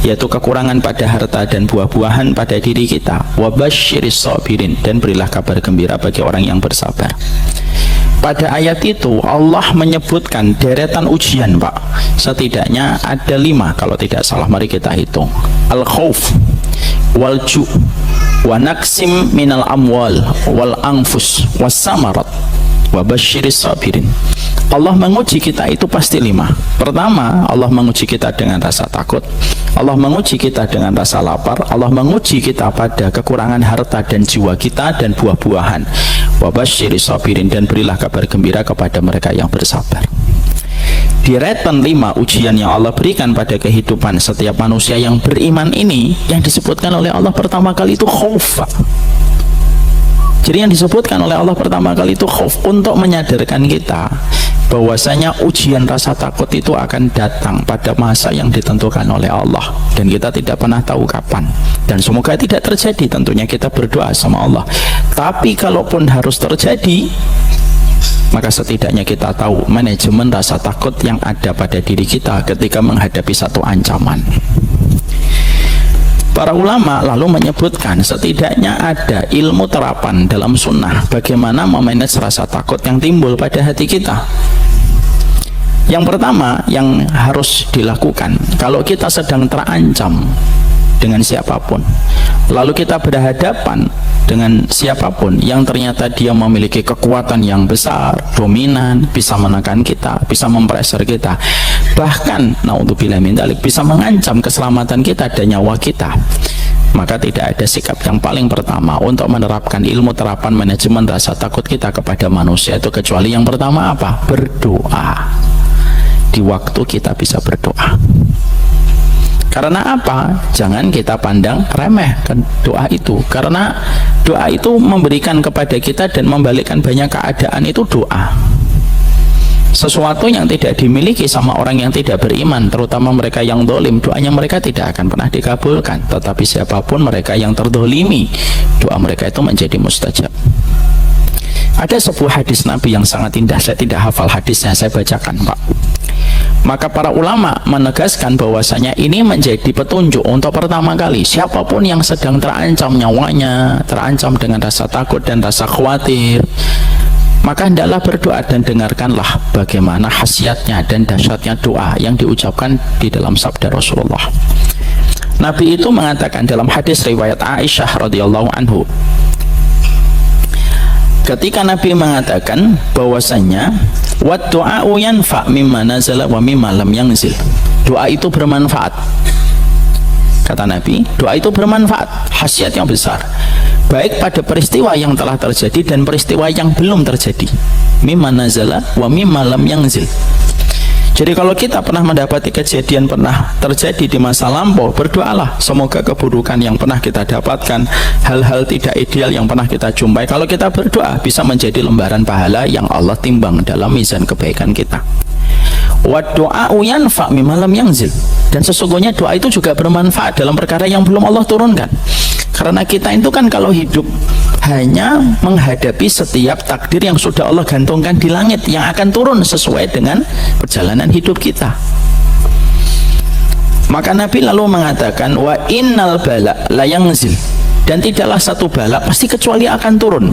[SPEAKER 1] yaitu kekurangan pada harta dan buah-buahan pada diri kita. Wa basyiris sabirin, dan berilah kabar gembira bagi orang yang bersabar. Pada ayat itu Allah menyebutkan deretan ujian, Pak. Setidaknya ada 5 kalau tidak salah, mari kita hitung. Al-khauf wal ju' wa naqsim minal amwal wal anfus was samarat wa basyiris sabirin. Allah menguji kita itu pasti 5. Pertama, Allah menguji kita dengan rasa takut, Allah menguji kita dengan rasa lapar, Allah menguji kita pada kekurangan harta dan jiwa kita dan buah-buahan. Wa basyiris sabirin, dan berilah kabar gembira kepada mereka yang bersabar. Deretan 5 ujian yang Allah berikan pada kehidupan setiap manusia yang beriman ini, yang disebutkan oleh Allah pertama kali itu khauf. Jadi yang disebutkan oleh Allah pertama kali itu khauf, untuk menyadarkan kita bahwasanya ujian rasa takut itu akan datang pada masa yang ditentukan oleh Allah, dan kita tidak pernah tahu kapan, dan semoga tidak terjadi. Tentunya kita berdoa sama Allah, tapi kalaupun harus terjadi, maka setidaknya kita tahu manajemen rasa takut yang ada pada diri kita ketika menghadapi satu ancaman. Para ulama lalu menyebutkan setidaknya ada ilmu terapan dalam sunnah bagaimana memanage rasa takut yang timbul pada hati kita. Yang pertama yang harus dilakukan kalau kita sedang terancam dengan siapapun, lalu kita berhadapan dengan siapapun yang ternyata dia memiliki kekuatan yang besar, dominan, bisa menekan kita, bisa mempressure kita, bahkan naudzubillah min dzalik bisa mengancam keselamatan kita dan nyawa kita, maka tidak ada sikap yang paling pertama untuk menerapkan ilmu terapan manajemen rasa takut kita kepada manusia itu kecuali yang pertama apa? Berdoa. Di waktu kita bisa berdoa. Karena apa? Jangan kita pandang remeh kan doa itu, karena doa itu memberikan kepada kita dan membalikkan banyak keadaan. Itu doa sesuatu yang tidak dimiliki sama orang yang tidak beriman, terutama mereka yang dolim, doanya mereka tidak akan pernah dikabulkan. Tetapi siapapun mereka yang terdolimi, doa mereka itu menjadi mustajab. Ada sebuah hadis Nabi yang sangat indah, saya tidak hafal hadisnya, saya bacakan Pak. Maka para ulama menegaskan bahwasanya ini menjadi petunjuk untuk pertama kali siapapun yang sedang terancam nyawanya, terancam dengan rasa takut dan rasa khawatir, maka hendaklah berdoa dan dengarkanlah bagaimana khasiatnya dan dahsyatnya doa yang diucapkan di dalam sabda Rasulullah. Nabi itu mengatakan dalam hadis riwayat Aisyah radhiyallahu anhu, ketika Nabi mengatakan bahwasanya wa du'a'u yanfa' mimma nazala wa mimma lam yanzil, doa itu bermanfaat. Kata Nabi, doa itu bermanfaat, khasiat yang besar, baik pada peristiwa yang telah terjadi dan peristiwa yang belum terjadi. Mimma nazala wa mimma lam yanzil. Jadi kalau kita pernah mendapati kejadian pernah terjadi di masa lampau, berdoalah semoga keburukan yang pernah kita dapatkan, hal-hal tidak ideal yang pernah kita jumpai, kalau kita berdoa bisa menjadi lembaran pahala yang Allah timbang dalam mizan kebaikan kita. Wa du'a'u yanfa' mimma lam yanzil, dan sesungguhnya doa itu juga bermanfaat dalam perkara yang belum Allah turunkan. Karena kita itu kan kalau hidup hanya menghadapi setiap takdir yang sudah Allah gantungkan di langit yang akan turun sesuai dengan perjalanan hidup kita. Maka Nabi lalu mengatakan wa innal bala la yanzil, dan tidaklah satu bala pasti kecuali akan turun.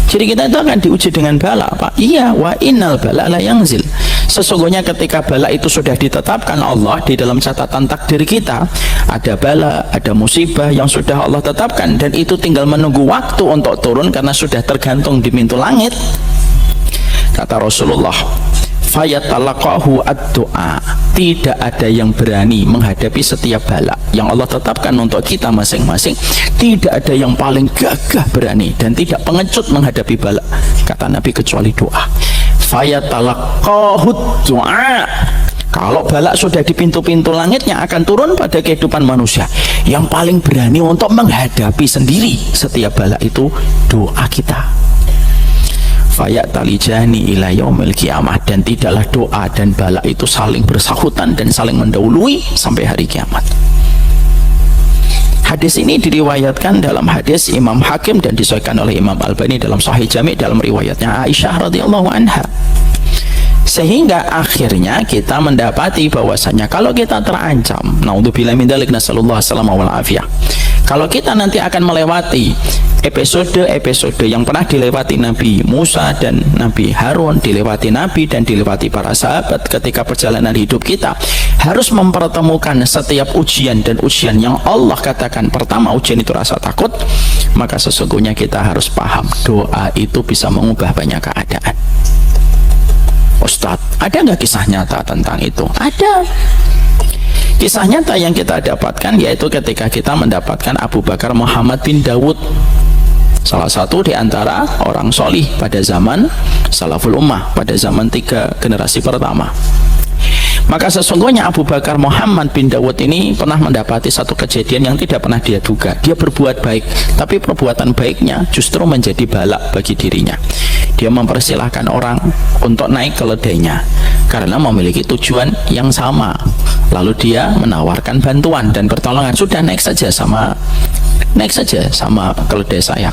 [SPEAKER 1] Jadi kita itu akan diuji dengan bala, Pak. Iya, wa innal bala la yanzil. Sesungguhnya ketika bala itu sudah ditetapkan Allah di dalam catatan takdir kita, ada bala, ada musibah yang sudah Allah tetapkan, dan itu tinggal menunggu waktu untuk turun karena sudah tergantung di pintu langit. Kata Rasulullah, fayatalaqahu ad-du'a, tidak ada yang berani menghadapi setiap bala yang Allah tetapkan untuk kita masing-masing. Tidak ada yang paling gagah berani dan tidak pengecut menghadapi bala, kata Nabi, kecuali doa. Fayatalaqahu ad-du'a, kalau bala sudah di pintu-pintu langit yang akan turun pada kehidupan manusia, yang paling berani untuk menghadapi sendiri setiap bala itu doa kita. Fayatalijani ila yaumil qiyamah, dan tidaklah doa dan bala itu saling bersahutan dan saling mendahului sampai hari kiamat. Hadis ini diriwayatkan dalam hadis Imam Hakim dan disahihkan oleh Imam Albani dalam Sahih Jami' dalam riwayatnya Aisyah radhiyallahu anha. Sehingga akhirnya kita mendapati bahwasanya kalau kita terancam, naudzubillah min dzalik, nasallallahu alaihi wasallam, kalau kita nanti akan melewati episode-episode yang pernah dilewati Nabi Musa dan Nabi Harun, dilewati Nabi dan dilewati para sahabat ketika perjalanan hidup kita, harus mempertemukan setiap ujian dan ujian yang Allah katakan pertama ujian itu rasa takut, maka sesungguhnya kita harus paham doa itu bisa mengubah banyak keadaan. Ustadz, ada nggak kisah nyata tentang itu? Ada. Kisah nyata yang kita dapatkan yaitu ketika kita mendapatkan Abu Bakar Muhammad bin Dawud, salah satu di antara orang solih pada zaman Salaful Ummah, pada zaman 3 generasi pertama. Maka sesungguhnya Abu Bakar Muhammad bin Dawud ini pernah mendapati satu kejadian yang tidak pernah dia duga. Dia berbuat baik, tapi perbuatan baiknya justru menjadi bala bagi dirinya. Dia mempersilahkan orang untuk naik keledainya karena memiliki tujuan yang sama. Lalu dia menawarkan bantuan dan pertolongan, sudah naik saja sama keledai saya.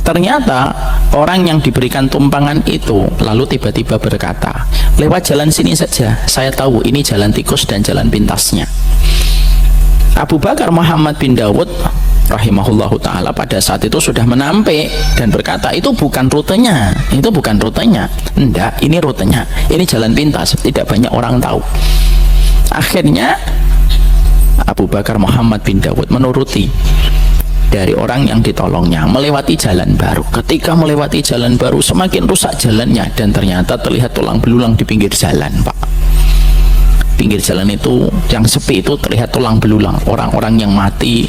[SPEAKER 1] Ternyata orang yang diberikan tumpangan itu lalu tiba-tiba berkata, lewat jalan sini saja, saya tahu ini jalan tikus dan jalan pintasnya. Abu Bakar Muhammad bin Dawud rahimahullahu ta'ala pada saat itu sudah menampik dan berkata, itu bukan rutenya, enggak, ini rutenya, ini jalan pintas, tidak banyak orang tahu. Akhirnya Abu Bakar Muhammad bin Dawud menuruti dari orang yang ditolongnya, melewati jalan baru. Ketika melewati jalan baru, semakin rusak jalannya, dan ternyata terlihat tulang belulang di pinggir jalan, Pak. Pinggir jalan itu yang sepi itu terlihat tulang belulang, orang-orang yang mati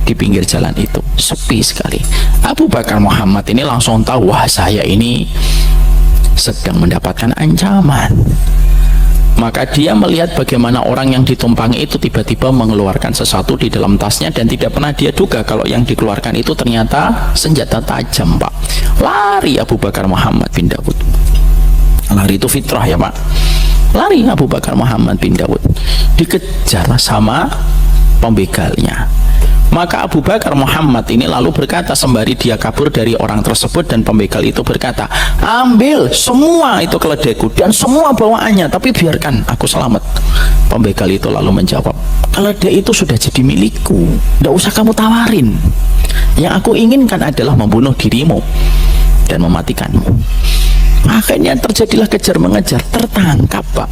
[SPEAKER 1] di pinggir jalan itu, sepi sekali. Abu Bakar Muhammad ini langsung tahu, wah, saya ini sedang mendapatkan ancaman. Maka dia melihat bagaimana orang yang ditumpangi itu tiba-tiba mengeluarkan sesuatu di dalam tasnya, dan tidak pernah dia duga kalau yang dikeluarkan itu ternyata senjata tajam, Pak. Lari Abu Bakar Muhammad bin Dawud. Lari itu fitrah ya, Pak. Lari Abu Bakar Muhammad bin Dawud, dikejar sama pembegalnya. Maka Abu Bakar Muhammad ini lalu berkata, sembari dia kabur dari orang tersebut, dan pembegal itu berkata, ambil semua itu keledaiku dan semua bawaannya, tapi biarkan aku selamat. Pembegal itu lalu menjawab, keledai itu sudah jadi milikku, tidak usah kamu tawarin. Yang aku inginkan adalah membunuh dirimu dan mematikanmu. Akhirnya terjadilah kejar mengejar, tertangkap, Pak.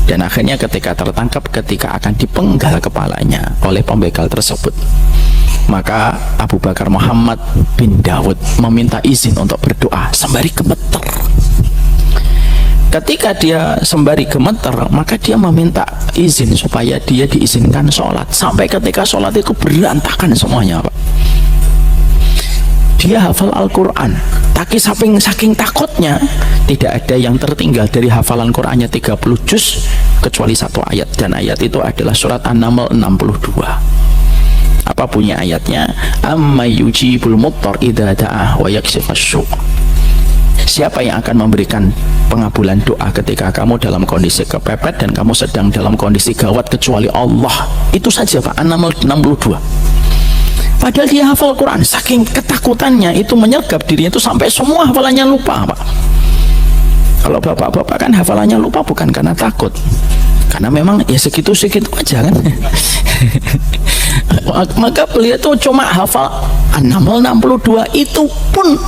[SPEAKER 1] Dan akhirnya ketika tertangkap, ketika akan dipenggal kepalanya oleh pembegal tersebut, maka Abu Bakar Muhammad bin Dawud meminta izin untuk berdoa sembari gemeter. Ketika dia sembari gemeter, maka dia meminta izin supaya dia diizinkan sholat. Sampai ketika sholat itu berantakan semuanya, Pak. Dia hafal Al-Quran, tapi saking takutnya tidak ada yang tertinggal dari hafalan Qurannya 30 juz kecuali satu ayat, dan ayat itu adalah surat An-Naml 62. Apa bunyi ayatnya? Amma yujibul muttar idza da'ah wa yakshifas su'. Siapa yang akan memberikan pengabulan doa ketika kamu dalam kondisi kepepet dan kamu sedang dalam kondisi gawat kecuali Allah? Itu saja, Pak. An-Naml 62. Padahal dia hafal Quran, saking ketakutannya itu menyergap dirinya itu sampai semua hafalannya lupa, Pak. Kalau bapak-bapak kan hafalannya lupa bukan karena takut, karena memang ya segitu-segitu aja kan. Maka beliau itu cuma hafal An-Naml 62, itu pun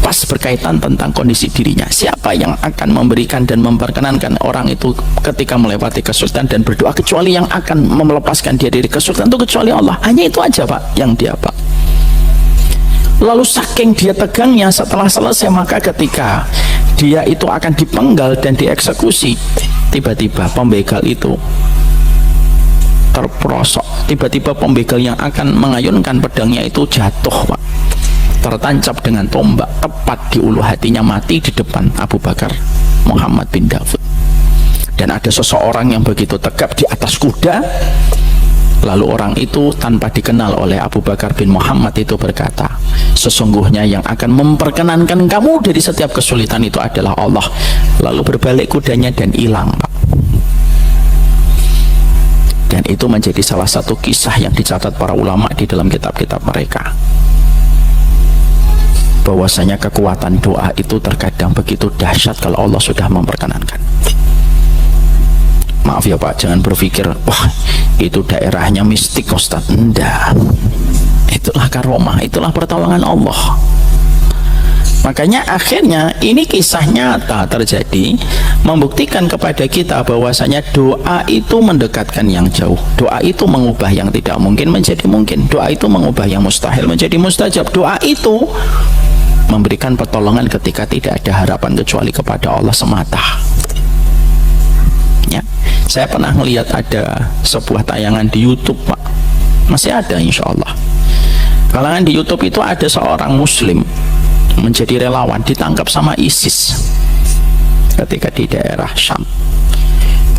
[SPEAKER 1] pas berkaitan tentang kondisi dirinya. Siapa yang akan memberikan dan memperkenankan orang itu ketika melewati kesulitan dan berdoa, kecuali yang akan melepaskan dia dari kesulitan itu kecuali Allah. Hanya itu aja, Pak, yang dia, Pak. Lalu saking dia tegangnya, setelah selesai, maka ketika dia itu akan dipenggal dan dieksekusi, tiba-tiba pembegal itu terperosok. Tiba-tiba pembegal yang akan mengayunkan pedangnya itu jatuh, Pak, tertancap dengan tombak tepat di ulu hatinya, mati di depan Abu Bakar Muhammad bin Dawud. Dan ada seseorang yang begitu tegap di atas kuda. Lalu orang itu tanpa dikenal oleh Abu Bakar bin Muhammad itu berkata, sesungguhnya yang akan memperkenankan kamu dari setiap kesulitan itu adalah Allah. Lalu berbalik kudanya dan hilang, Pak. Dan itu menjadi salah satu kisah yang dicatat para ulama di dalam kitab-kitab mereka, bahwasanya kekuatan doa itu terkadang begitu dahsyat kalau Allah sudah memperkenankan. Maaf ya, Pak, jangan berpikir wah itu daerahnya mistik, Ustaz. Enggak, itulah karomah, itulah pertolongan Allah. Makanya akhirnya ini kisah nyata terjadi, membuktikan kepada kita bahwasanya doa itu mendekatkan yang jauh. Doa itu mengubah yang tidak mungkin menjadi mungkin. Doa itu mengubah yang mustahil menjadi mustajab. Doa itu memberikan pertolongan ketika tidak ada harapan kecuali kepada Allah semata. Ya, saya pernah melihat ada sebuah tayangan di YouTube, Pak. Masih ada, insya Allah. Tayangan di YouTube itu ada seorang Muslim menjadi relawan, ditangkap sama ISIS ketika di daerah Syam.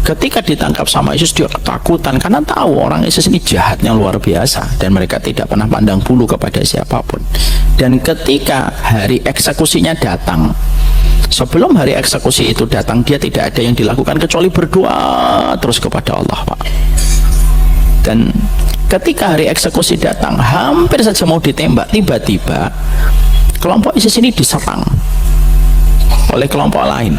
[SPEAKER 1] Ketika ditangkap sama ISIS, dia ketakutan karena tahu orang ISIS ini jahatnya luar biasa dan mereka tidak pernah pandang bulu kepada siapapun. Dan ketika hari eksekusinya datang, sebelum hari eksekusi itu datang, dia tidak ada yang dilakukan kecuali berdoa terus kepada Allah, Pak. Dan ketika hari eksekusi datang, hampir saja mau ditembak, tiba-tiba kelompok ISIS ini diserang oleh kelompok lain.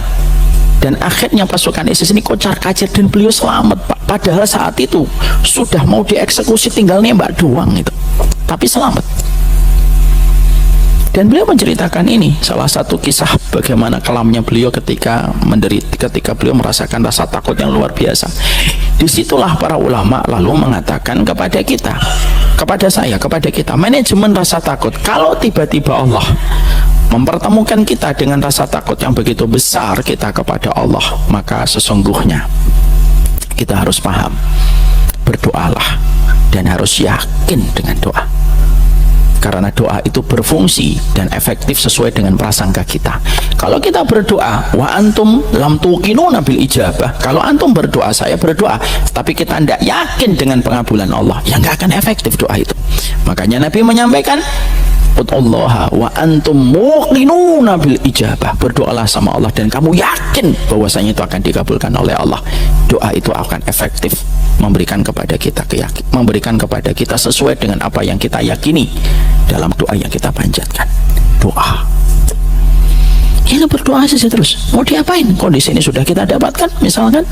[SPEAKER 1] Dan akhirnya pasukan ISIS ini kocar-kacir dan beliau selamat, Pak. Padahal saat itu sudah mau dieksekusi, tinggal nembak doang itu, tapi selamat. Dan beliau menceritakan ini, salah satu kisah bagaimana kelamnya beliau ketika ketika beliau merasakan rasa takut yang luar biasa. Disitulah para ulama lalu mengatakan kepada kita, kepada saya, kepada kita, manajemen rasa takut. Kalau tiba-tiba Allah mempertemukan kita dengan rasa takut yang begitu besar kita kepada Allah, maka sesungguhnya kita harus paham, berdoalah dan harus yakin dengan doa. Karena doa itu berfungsi dan efektif sesuai dengan prasangka kita. Kalau kita berdoa, wa antum lam tuqinuna bil ijabah, kalau antum berdoa, saya berdoa, tapi kita tidak yakin dengan pengabulan Allah, ya nggak akan efektif doa itu. Makanya Nabi menyampaikan, ud'ullaha wa antum muqinuna bil ijabah, berdoalah sama Allah dan kamu yakin bahwasanya itu akan dikabulkan oleh Allah. Doa itu akan efektif memberikan kepada kita memberikan kepada kita sesuai dengan apa yang kita yakini dalam doa yang kita panjatkan. Doa ini berdoa saja terus, mau diapain? Kondisi ini sudah kita dapatkan, misalkan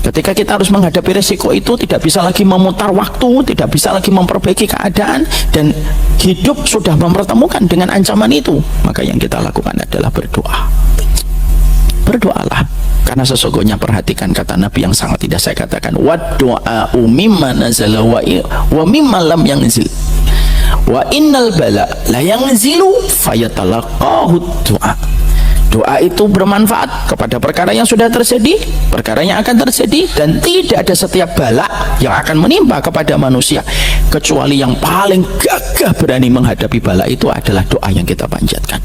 [SPEAKER 1] ketika kita harus menghadapi resiko itu, tidak bisa lagi memutar waktu, tidak bisa lagi memperbaiki keadaan, dan hidup sudah mempertemukan dengan ancaman itu, maka yang kita lakukan adalah berdoa. Berdoalah, karena sesungguhnya, perhatikan kata Nabi yang sangat tidak saya katakan, wad-du'a'u mimma nazala wa mimma lam yanzil wa innal bala la yanzilu fayatalaqahu du'a. Doa itu bermanfaat kepada perkara yang sudah terjadi, perkara yang akan terjadi, dan tidak ada setiap bala yang akan menimpa kepada manusia kecuali yang paling gagah berani menghadapi bala itu adalah doa yang kita panjatkan.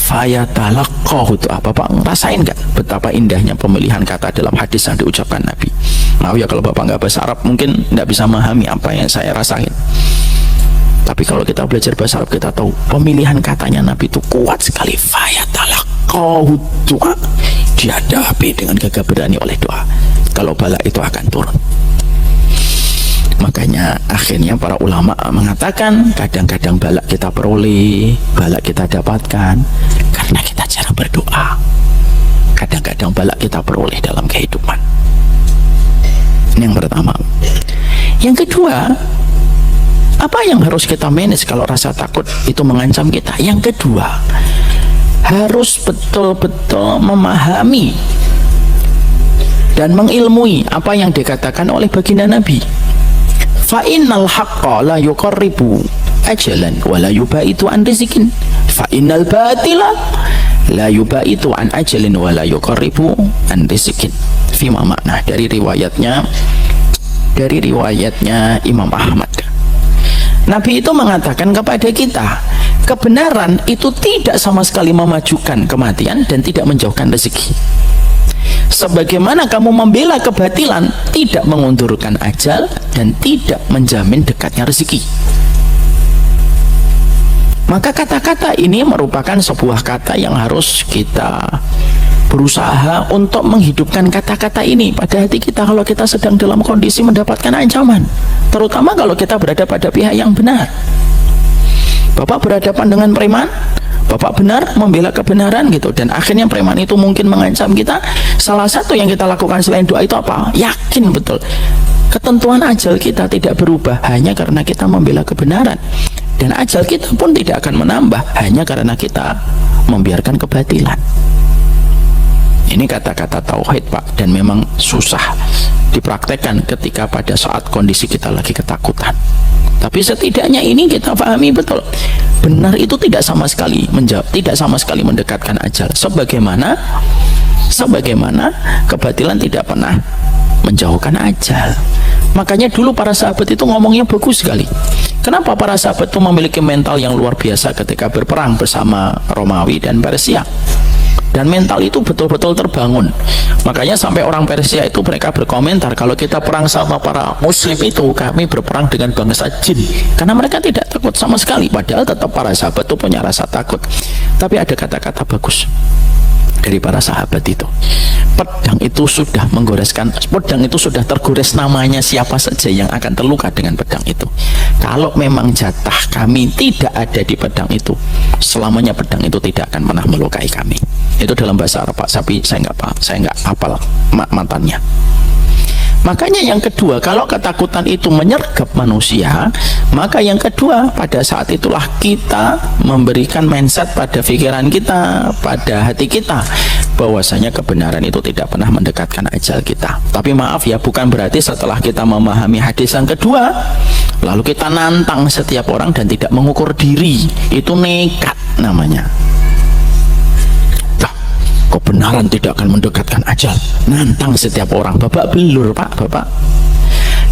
[SPEAKER 1] Fayatalaqahu doa. Bapak ngerasain nggak betapa indahnya pemilihan kata dalam hadis yang diucapkan Nabi? Maaf ya kalau Bapak nggak bahasa Arab mungkin nggak bisa memahami apa yang saya rasain. Tapi kalau kita belajar bahasa Arab, kita tahu pemilihan katanya Nabi itu kuat sekali. Fayatalaqahu doa, dihadapi dengan gagah berani oleh doa. Kalau bala itu akan turun. Makanya akhirnya para ulama mengatakan kadang-kadang bala kita peroleh, bala kita dapatkan karena kita jarang berdoa. Kadang-kadang bala kita peroleh dalam kehidupan. Ini yang pertama. Yang kedua, apa yang harus kita manage kalau rasa takut itu mengancam kita? Yang kedua, harus betul-betul memahami dan mengilmui apa yang dikatakan oleh baginda Nabi. Fa innal haqqa la yuqarribu ajalan wa la yubaitu an rizqin, fa innal batila la yubaitu an ajalin wa la yuqarribu an rizqin. Fima makna, dari riwayatnya Imam Ahmad. Nabi itu mengatakan kepada kita, kebenaran itu tidak sama sekali memajukan kematian dan tidak menjauhkan rezeki. Sebagaimana kamu membela kebatilan tidak mengundurkan ajal dan tidak menjamin dekatnya rezeki. Maka kata-kata ini merupakan sebuah kata yang harus kita berusaha untuk menghidupkan kata-kata ini pada hati kita kalau kita sedang dalam kondisi mendapatkan ancaman, terutama kalau kita berada pada pihak yang benar. Bapak berhadapan dengan preman, Bapak benar membela kebenaran gitu, dan akhirnya preman itu mungkin mengancam kita. Salah satu yang kita lakukan selain doa itu apa? Yakin betul ketentuan ajal kita tidak berubah hanya karena kita membela kebenaran, dan ajal kita pun tidak akan menambah hanya karena kita membiarkan kebatilan. Ini kata-kata tauhid, Pak, dan memang susah dipraktekkan ketika pada saat kondisi kita lagi ketakutan. Tapi setidaknya ini kita pahami betul, benar itu tidak sama sekali mendekatkan ajal, sebagaimana kebatilan tidak pernah menjauhkan ajal. Makanya dulu para sahabat itu ngomongnya bagus sekali. Kenapa para sahabat itu memiliki mental yang luar biasa ketika berperang bersama Romawi dan Persia? Dan mental itu betul-betul terbangun. Makanya sampai orang Persia itu mereka berkomentar, kalau kita perang sama para muslim itu kami berperang dengan bangsa jin, karena mereka tidak takut sama sekali. Padahal tetap para sahabat itu punya rasa takut. Tapi ada kata-kata bagus dari para sahabat itu. Pedang itu sudah tergores namanya siapa saja yang akan terluka dengan pedang itu. Kalau memang jatah kami tidak ada di pedang itu, selamanya pedang itu tidak akan pernah melukai kami. Itu dalam bahasa Arab Pak, tapi saya nggak hafal matannya. Makanya yang kedua, kalau ketakutan itu menyergap manusia, maka yang kedua pada saat itulah kita memberikan mindset pada pikiran kita, pada hati kita, bahwasanya kebenaran itu tidak pernah mendekatkan ajal kita. Tapi maaf ya, bukan berarti setelah kita memahami hadis yang kedua lalu kita nantang setiap orang dan tidak mengukur diri. Itu nekat namanya. Kebenaran tidak akan mendekatkan ajal, nantang setiap orang. Bapak belur Pak, Bapak.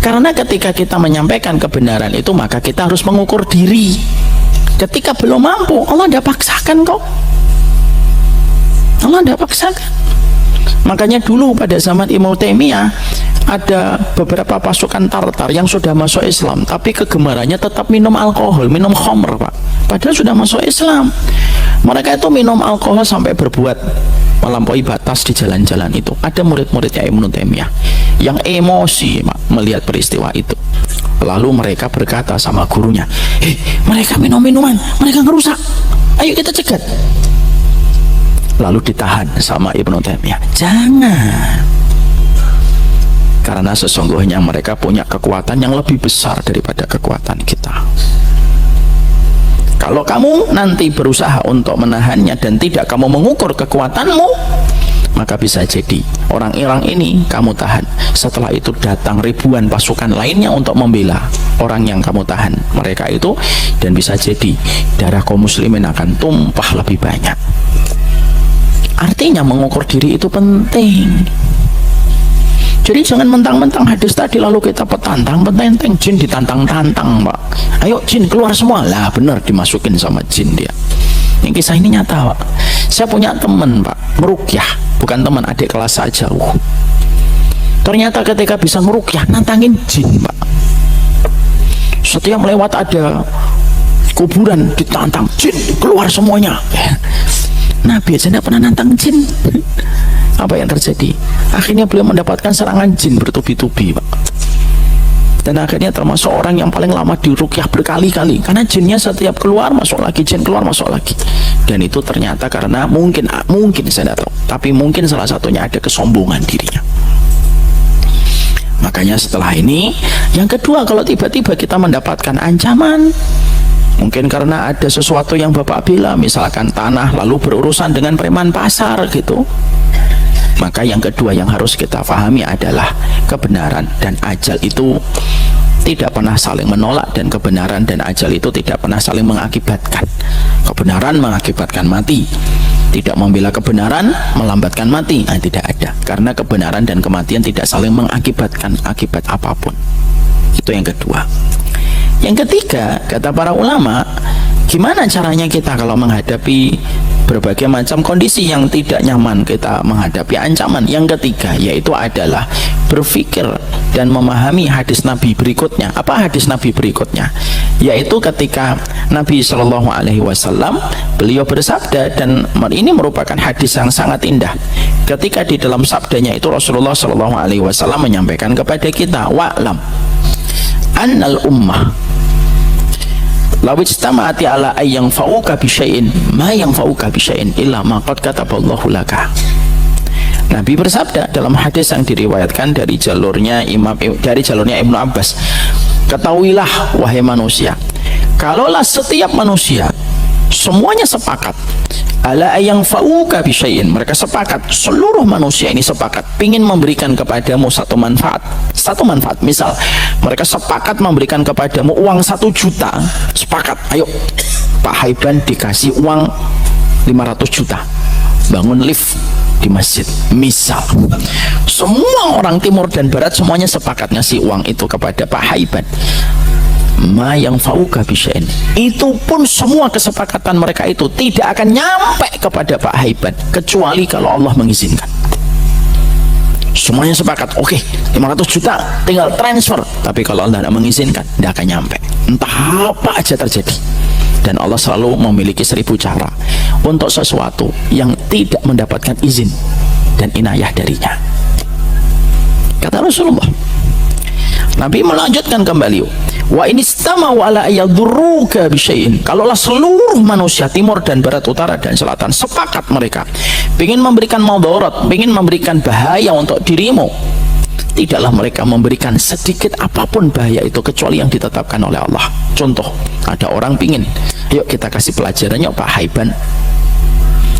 [SPEAKER 1] Karena ketika kita menyampaikan kebenaran itu, maka kita harus mengukur diri. Ketika belum mampu, Allah tidak paksakan kok. Allah tidak paksakan. Makanya dulu pada zaman Ibnu Taimiyah ada beberapa pasukan Tartar yang sudah masuk Islam, tapi kegemarannya tetap minum alkohol, minum khamr Pak. Padahal sudah masuk Islam. Mereka itu minum alkohol sampai berbuat melampaui batas di jalan-jalan itu. Ada murid-muridnya Ibnu Taimiyah yang emosi melihat peristiwa itu. Lalu mereka berkata sama gurunya, mereka minum minuman, mereka ngerusak, ayo kita cegat. Lalu ditahan sama Ibnu Taimiyah, jangan, karena sesungguhnya mereka punya kekuatan yang lebih besar daripada kekuatan kita. Kalau kamu nanti berusaha untuk menahannya dan tidak kamu mengukur kekuatanmu, maka bisa jadi orang-orang ini kamu tahan, setelah itu datang ribuan pasukan lainnya untuk membela orang yang kamu tahan mereka itu, dan bisa jadi darah kaum muslimin akan tumpah lebih banyak. Artinya mengukur diri itu penting. Jadi jangan mentang-mentang hadis tadi lalu kita petantang, jin ditantang-tantang Pak. Ayo jin keluar semua, lah benar dimasukin sama jin dia. Ini kisah ini nyata Pak. Saya punya teman Pak, merukyah, bukan teman, adik kelas saya jauh. Ternyata ketika bisa merukyah, nantangin jin Pak. Setiap lewat ada kuburan ditantang, jin keluar semuanya. Nabi aja tidak pernah nantang jin. Apa yang terjadi? Akhirnya beliau mendapatkan serangan jin bertubi-tubi Pak. Dan akhirnya termasuk orang yang paling lama dirukyah berkali-kali, karena jinnya setiap keluar masuk lagi, jin keluar masuk lagi. Dan itu ternyata karena mungkin saya tidak tahu, tapi mungkin salah satunya ada kesombongan dirinya. Makanya setelah ini, yang kedua, kalau tiba-tiba kita mendapatkan ancaman, mungkin karena ada sesuatu yang Bapak bilang, misalkan tanah lalu berurusan dengan preman pasar gitu, maka yang kedua yang harus kita pahami adalah kebenaran dan ajal itu tidak pernah saling menolak, dan kebenaran dan ajal itu tidak pernah saling mengakibatkan. Kebenaran mengakibatkan mati, tidak membela kebenaran melambatkan mati, tidak ada, karena kebenaran dan kematian tidak saling mengakibatkan akibat apapun. Itu yang kedua. Yang ketiga, kata para ulama, gimana caranya kita kalau menghadapi berbagai macam kondisi yang tidak nyaman, kita menghadapi ancaman? Yang ketiga yaitu adalah berpikir dan memahami hadis Nabi berikutnya. Apa hadis Nabi berikutnya? Yaitu ketika Nabi Shallallahu Alaihi Wasallam beliau bersabda, dan ini merupakan hadis yang sangat indah. Ketika di dalam sabdanya itu Rasulullah Shallallahu Alaihi Wasallam menyampaikan kepada kita, wa'lam annal ummah law ijtama'ati ala ay yanfa'uka bi syai'in ma yanfa'uka bi syai'in illa ma qad kataballahu laka. Nabi bersabda dalam hadis yang diriwayatkan dari jalurnya Ibnu Abbas, ketahuilah wahai manusia, kalaulah setiap manusia semuanya sepakat ala ayang fauka bisyai'in, mereka sepakat, seluruh manusia ini sepakat ingin memberikan kepadamu satu manfaat, misal mereka sepakat memberikan kepadamu uang 1 juta, sepakat, ayo Pak Haiban dikasih uang 500 juta bangun lift di masjid, misal semua orang timur dan barat semuanya sepakat ngasih uang itu kepada Pak Haiban, ma yang fauka bisya'in, itu pun semua kesepakatan mereka itu tidak akan nyampe kepada Pak Haiban kecuali kalau Allah mengizinkan. Semuanya sepakat, oke, 500 juta tinggal transfer, tapi kalau Allah tidak mengizinkan tidak akan nyampe, entah apa aja terjadi. Dan Allah selalu memiliki 1000 cara untuk sesuatu yang tidak mendapatkan izin dan inayah darinya, kata Rasulullah. Nabi melanjutkan kembali, Wa in istama'u ala ayadurruka bisyai'in. Kalaulah seluruh manusia timur dan barat, utara dan selatan sepakat mereka ingin memberikan madarat, ingin memberikan bahaya untuk dirimu, tidaklah mereka memberikan sedikit apapun bahaya itu kecuali yang ditetapkan oleh Allah. Contoh, ada orang pingin, yuk kita kasih pelajarannya Pak Haiban,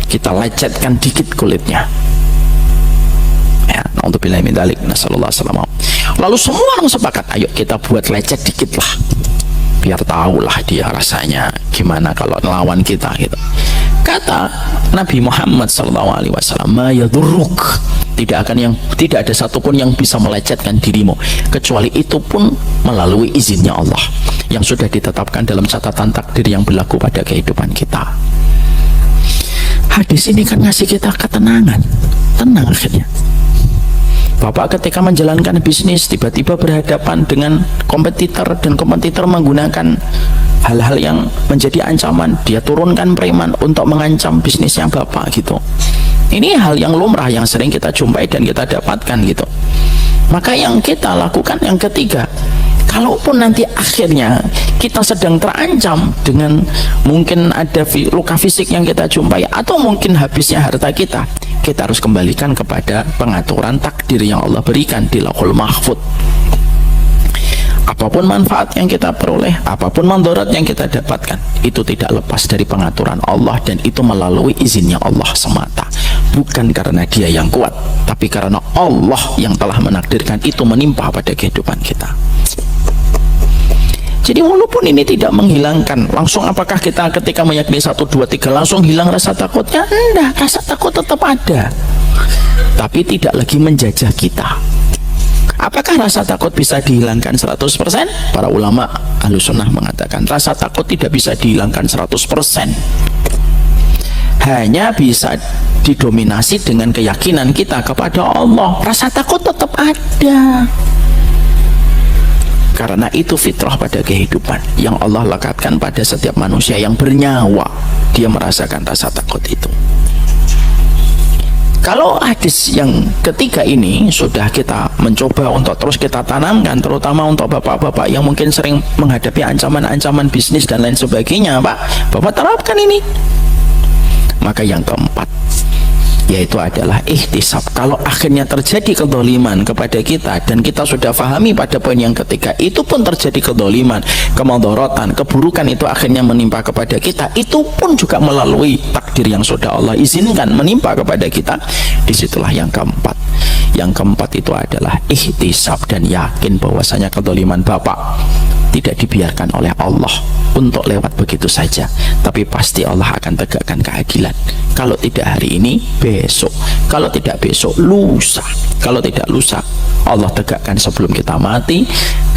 [SPEAKER 1] kita lecetkan dikit kulitnya. Ya, na'udzubillahi min dzalik, nasallallahu alaihi wasallam. Lalu semua orang sepakat, ayo kita buat lecet dikit lah, biar tahulah dia rasanya gimana kalau melawan kita gitu. Kata Nabi Muhammad SAW, ma yadurruk, tidak ada satupun yang bisa melecetkan dirimu kecuali itu pun melalui izinnya Allah yang sudah ditetapkan dalam catatan takdir yang berlaku pada kehidupan kita. Hadis ini kan ngasih kita ketenangan, tenang akhirnya. Bapak ketika menjalankan bisnis tiba-tiba berhadapan dengan kompetitor dan kompetitor menggunakan hal-hal yang menjadi ancaman, dia turunkan preman untuk mengancam bisnisnya Bapak gitu. Ini hal yang lumrah yang sering kita jumpai dan kita dapatkan gitu. Maka yang kita lakukan yang ketiga, kalaupun nanti akhirnya kita sedang terancam dengan mungkin ada luka fisik yang kita jumpai atau mungkin habisnya harta kita, kita harus kembalikan kepada pengaturan takdir yang Allah berikan di Lauhul Mahfuz. Apapun manfaat yang kita peroleh, apapun mandarat yang kita dapatkan, itu tidak lepas dari pengaturan Allah dan itu melalui izinnya Allah semata. Bukan karena dia yang kuat, tapi karena Allah yang telah menakdirkan itu menimpa pada kehidupan kita. Jadi walaupun ini tidak menghilangkan langsung, apakah kita ketika meyakini 1, 2, 3 langsung hilang rasa takutnya? Enggak, rasa takut tetap ada, tapi tidak lagi menjajah kita. Apakah rasa takut bisa dihilangkan 100%? Para ulama Ahlussunnah mengatakan rasa takut tidak bisa dihilangkan 100%. Hanya bisa didominasi dengan keyakinan kita kepada Allah. Rasa takut tetap ada, karena itu fitrah pada kehidupan yang Allah lekatkan pada setiap manusia yang bernyawa. Dia merasakan rasa takut itu. Kalau hadis yang ketiga ini sudah kita mencoba untuk terus kita tanamkan, terutama untuk bapak-bapak yang mungkin sering menghadapi ancaman-ancaman bisnis dan lain sebagainya, Bapak terapkan ini. Maka yang keempat, yaitu adalah ihtisab. Kalau akhirnya terjadi kezaliman kepada kita dan kita sudah fahami pada poin yang ketiga, itu pun terjadi kezaliman, kemadharatan, keburukan itu akhirnya menimpa kepada kita, itu pun juga melalui takdir yang sudah Allah izinkan menimpa kepada kita. Disitulah yang keempat. Yang keempat itu adalah ihtisab dan yakin bahwasanya kezaliman Bapak tidak dibiarkan oleh Allah untuk lewat begitu saja, tapi pasti Allah akan tegakkan keadilan. Kalau tidak hari ini, besok. Kalau tidak besok, lusa. Kalau tidak lusa, Allah tegakkan sebelum kita mati,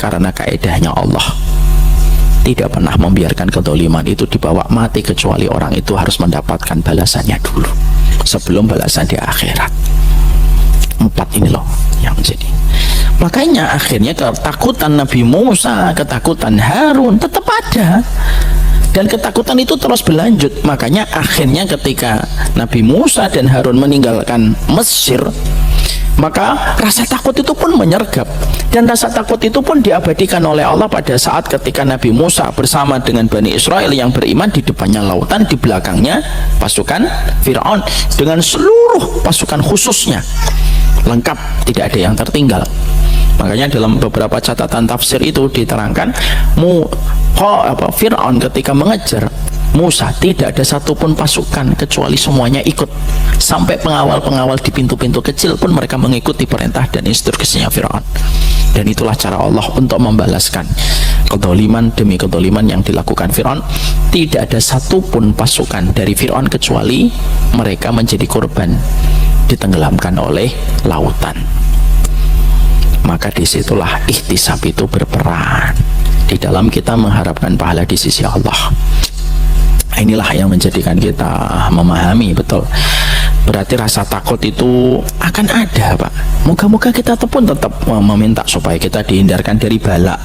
[SPEAKER 1] karena kaedahnya Allah tidak pernah membiarkan kezaliman itu dibawa mati kecuali orang itu harus mendapatkan balasannya dulu sebelum balasan di akhirat. 4 ini loh yang jadi. Makanya akhirnya ketakutan Nabi Musa, ketakutan Harun tetap ada, dan ketakutan itu terus berlanjut. Makanya akhirnya ketika Nabi Musa dan Harun meninggalkan Mesir, maka rasa takut itu pun menyergap, dan rasa takut itu pun diabadikan oleh Allah pada saat ketika Nabi Musa bersama dengan Bani Israel yang beriman, di depannya lautan, di belakangnya pasukan Fir'aun dengan seluruh pasukan khususnya lengkap, tidak ada yang tertinggal. Makanya dalam beberapa catatan tafsir itu diterangkan Fir'aun ketika mengejar Musa, tidak ada satupun pasukan kecuali semuanya ikut, sampai pengawal-pengawal di pintu-pintu kecil pun mereka mengikuti perintah dan instruksinya Fir'aun. Dan itulah cara Allah untuk membalaskan kezaliman demi kezaliman yang dilakukan Fir'aun. Tidak ada satupun pasukan dari Fir'aun kecuali mereka menjadi korban, ditenggelamkan oleh lautan. Maka disitulah ihtisab itu berperan di dalam kita mengharapkan pahala di sisi Allah. Inilah yang menjadikan kita memahami betul. Berarti rasa takut itu akan ada, Pak. Moga-moga kita pun tetap meminta supaya kita dihindarkan dari bala.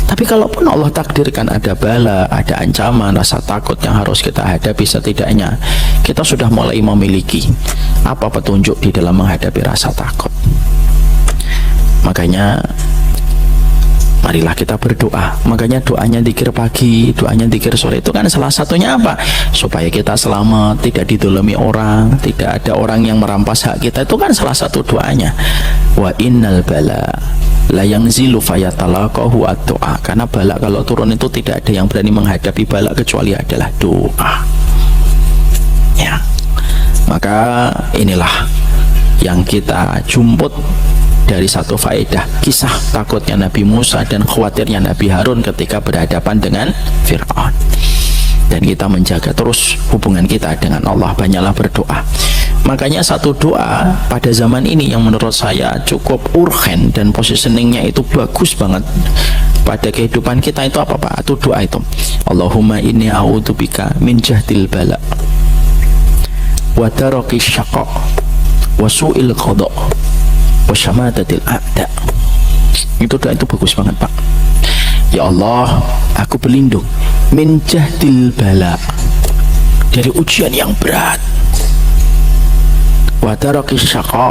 [SPEAKER 1] Tapi kalaupun Allah takdirkan ada bala, ada ancaman, rasa takut yang harus kita hadapi, setidaknya kita sudah mulai memiliki apa petunjuk di dalam menghadapi rasa takut. Makanya Marilah kita berdoa. Makanya doanya dzikir pagi, doanya dzikir sore itu kan salah satunya apa? Supaya kita selamat, tidak didolimi orang, tidak ada orang yang merampas hak kita. Itu kan salah satu doanya. Wa innal bala la yanzilu fayatalaqahu ad-du'a. Karena bala kalau turun itu tidak ada yang berani menghadapi bala kecuali adalah doa. Ya. Maka inilah yang kita jumput dari satu faedah kisah takutnya Nabi Musa dan khawatirnya Nabi Harun ketika berhadapan dengan Fir'aun. Dan kita menjaga terus hubungan kita dengan Allah, banyaklah berdoa. Makanya satu doa pada zaman ini yang menurut saya cukup urgen dan positioningnya itu bagus banget pada kehidupan kita itu apa Pak? Itu doa itu, Allahumma inni a'udzubika min jahdil bala wa daraqis syaqa wa su'il qada wa syamatatil a'da. Itu doa itu bagus banget Pak. Ya Allah, aku berlindung min jahdil bala, dari ujian yang berat, wa daraqis syaqa,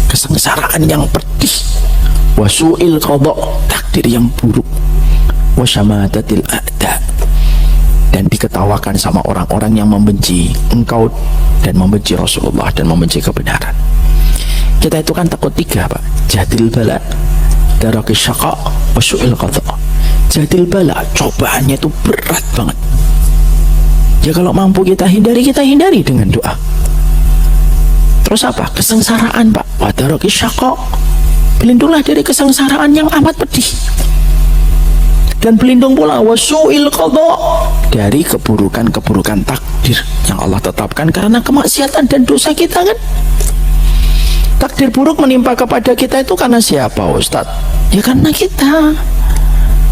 [SPEAKER 1] kesengsaraan yang pedih, wa su'il qada, takdir yang buruk, wa syamatatil a'da, dan diketawakan sama orang-orang yang membenci engkau dan membenci Rasulullah dan membenci kebenaran. Kita itu kan takut tiga Pak, jahdil bala, daraqis syaqa, wa su'il qada. Jahdil bala, cobaannya itu berat banget. Ya kalau mampu kita hindari dengan doa. Terus apa? Kesengsaraan Pak, wa daraqis syaqa, berlindunglah dari kesengsaraan yang amat pedih. Dan berlindung pula wa su'il qada, dari keburukan-keburukan takdir yang Allah tetapkan karena kemaksiatan dan dosa kita kan. Takdir buruk menimpa kepada kita itu karena siapa Ustaz? Ya karena kita.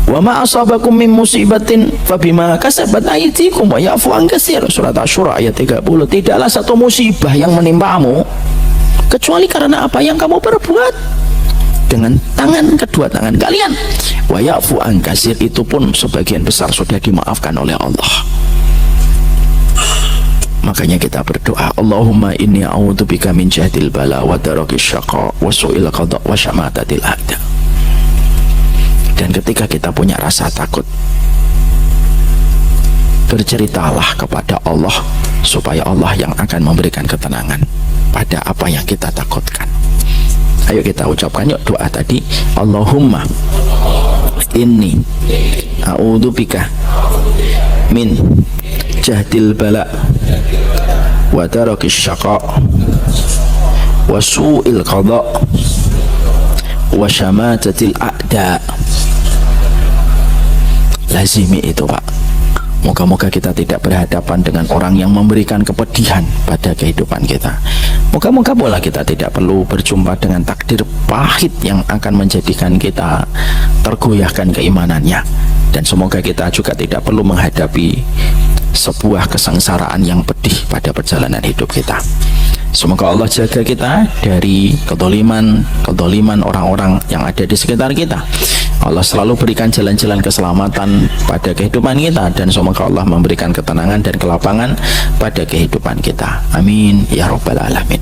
[SPEAKER 1] Wa ma asabakum min musibatin fabima kasabat aydikum wa ya'fu an katsir. Surat Asy-Syura ayat 30. Tidaklah satu musibah yang menimpamu kecuali karena apa yang kamu perbuat dengan kedua tangan kalian. Wa ya'fu an katsir, itu pun sebagian besar sudah dimaafkan oleh Allah. Makanya kita berdoa, Allahumma inni a'udzubika min jahdil bala wa daraqis syaqa wa su'il qada wa syamatatil a'da. Dan ketika kita punya rasa takut, berceritalah kepada Allah supaya Allah yang akan memberikan ketenangan pada apa yang kita takutkan. Ayo kita ucapkan yuk doa tadi, Allahumma inni a'udzubika min jahdil bala wa daraqis syaqa wa su'il qada wa syamatatil a'da. Lazimi itu Pak. Moga-moga kita tidak berhadapan dengan orang yang memberikan kepedihan pada kehidupan kita. Moga-moga pula kita tidak perlu berjumpa dengan takdir pahit yang akan menjadikan kita tergoyahkan keimanannya. Dan semoga kita juga tidak perlu menghadapi sebuah kesengsaraan yang pedih pada perjalanan hidup kita. Semoga Allah jaga kita dari kedoliman orang-orang yang ada di sekitar kita. Allah selalu berikan jalan-jalan keselamatan pada kehidupan kita, dan semoga Allah memberikan ketenangan dan kelapangan pada kehidupan kita. Amin ya rabbal alamin.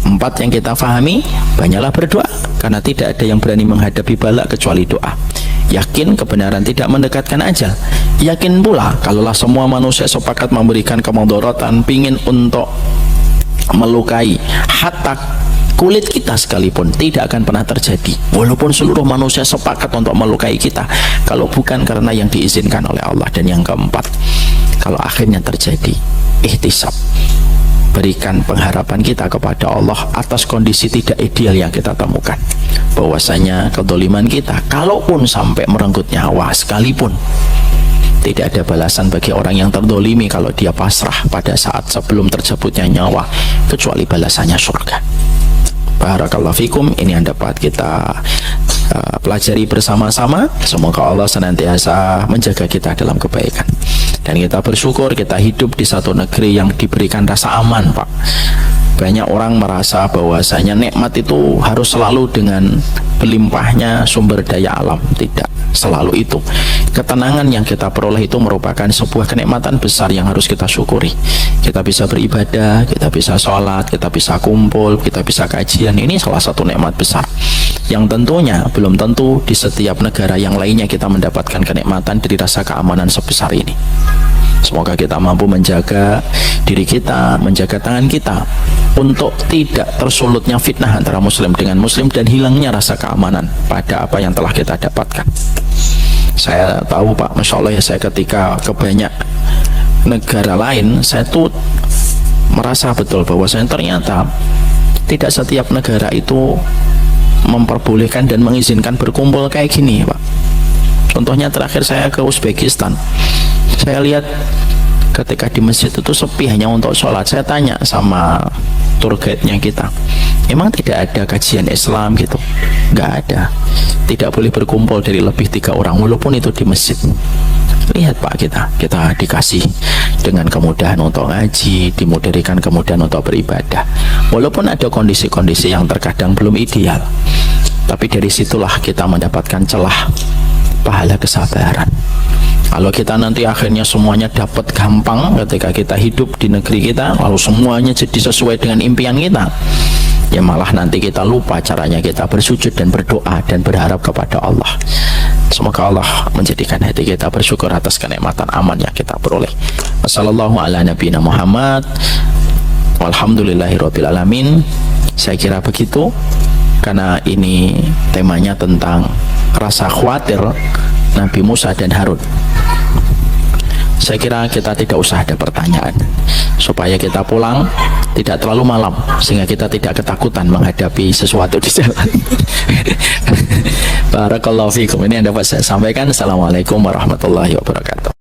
[SPEAKER 1] 4 yang kita fahami, banyaklah berdoa karena tidak ada yang berani menghadapi bala kecuali doa. Yakin kebenaran tidak mendekatkan ajal. Yakin pula kalaulah semua manusia sepakat memberikan kemudaratan, pingin untuk melukai hatta kulit kita sekalipun, tidak akan pernah terjadi. Walaupun seluruh manusia sepakat untuk melukai kita, kalau bukan karena yang diizinkan oleh Allah. Dan yang keempat, kalau akhirnya terjadi ihtisab, berikan pengharapan kita kepada Allah atas kondisi tidak ideal yang kita temukan, bahwasanya kedoliman kita kalaupun sampai merenggut nyawa sekalipun, tidak ada balasan bagi orang yang terdolimi kalau dia pasrah pada saat sebelum terjebutnya nyawa, kecuali balasannya surga. Barakallahu fikum. Ini yang dapat kita pelajari bersama-sama. Semoga Allah senantiasa menjaga kita dalam kebaikan. Dan kita bersyukur kita hidup di satu negeri yang diberikan rasa aman Pak. Banyak orang merasa bahwasanya nikmat itu harus selalu dengan berlimpahnya sumber daya alam. Tidak selalu itu. Ketenangan yang kita peroleh itu merupakan sebuah kenikmatan besar yang harus kita syukuri. Kita bisa beribadah, kita bisa sholat, kita bisa kumpul, kita bisa kajian. Ini salah satu nikmat besar. yang tentunya belum tentu di setiap negara yang lainnya kita mendapatkan kenikmatan dari rasa keamanan sebesar ini. Semoga kita mampu menjaga diri kita, menjaga tangan kita untuk tidak tersulutnya fitnah antara muslim dengan muslim dan hilangnya rasa keamanan pada apa yang telah kita dapatkan. Saya tahu Pak, Masya Allah ya, saya ketika ke banyak negara lain, saya tuh merasa betul bahwa saya ternyata tidak setiap negara itu memperbolehkan dan mengizinkan berkumpul kayak gini Pak. Contohnya terakhir saya ke Uzbekistan, saya lihat ketika di masjid itu sepi hanya untuk sholat. Saya tanya sama tour guide-nya kita, emang tidak ada kajian Islam gitu? Nggak ada, tidak boleh berkumpul dari lebih 3 orang walaupun itu di masjid. Lihat Pak, kita dikasih dengan kemudahan untuk ngaji, dimudahkan kemudahan untuk beribadah, walaupun ada kondisi-kondisi yang terkadang belum ideal, tapi dari situlah kita mendapatkan celah pahala kesabaran. Kalau kita nanti akhirnya semuanya dapat gampang ketika kita hidup di negeri kita, lalu semuanya jadi sesuai dengan impian kita, ya malah nanti kita lupa caranya kita bersujud dan berdoa dan berharap kepada Allah. Semoga Allah menjadikan hati kita bersyukur atas kenikmatan aman yang kita peroleh. Wassallallahu ala nabiyina Muhammad walhamdulillahirabbil alamin. Saya kira begitu, karena ini temanya tentang rasa khawatir Nabi Musa dan Harun. Saya kira kita tidak usah ada pertanyaan, supaya kita pulang tidak terlalu malam sehingga kita tidak ketakutan menghadapi sesuatu di jalan. Barakallahu fikum. Ini yang dapat saya sampaikan. Assalamualaikum warahmatullahi wabarakatuh.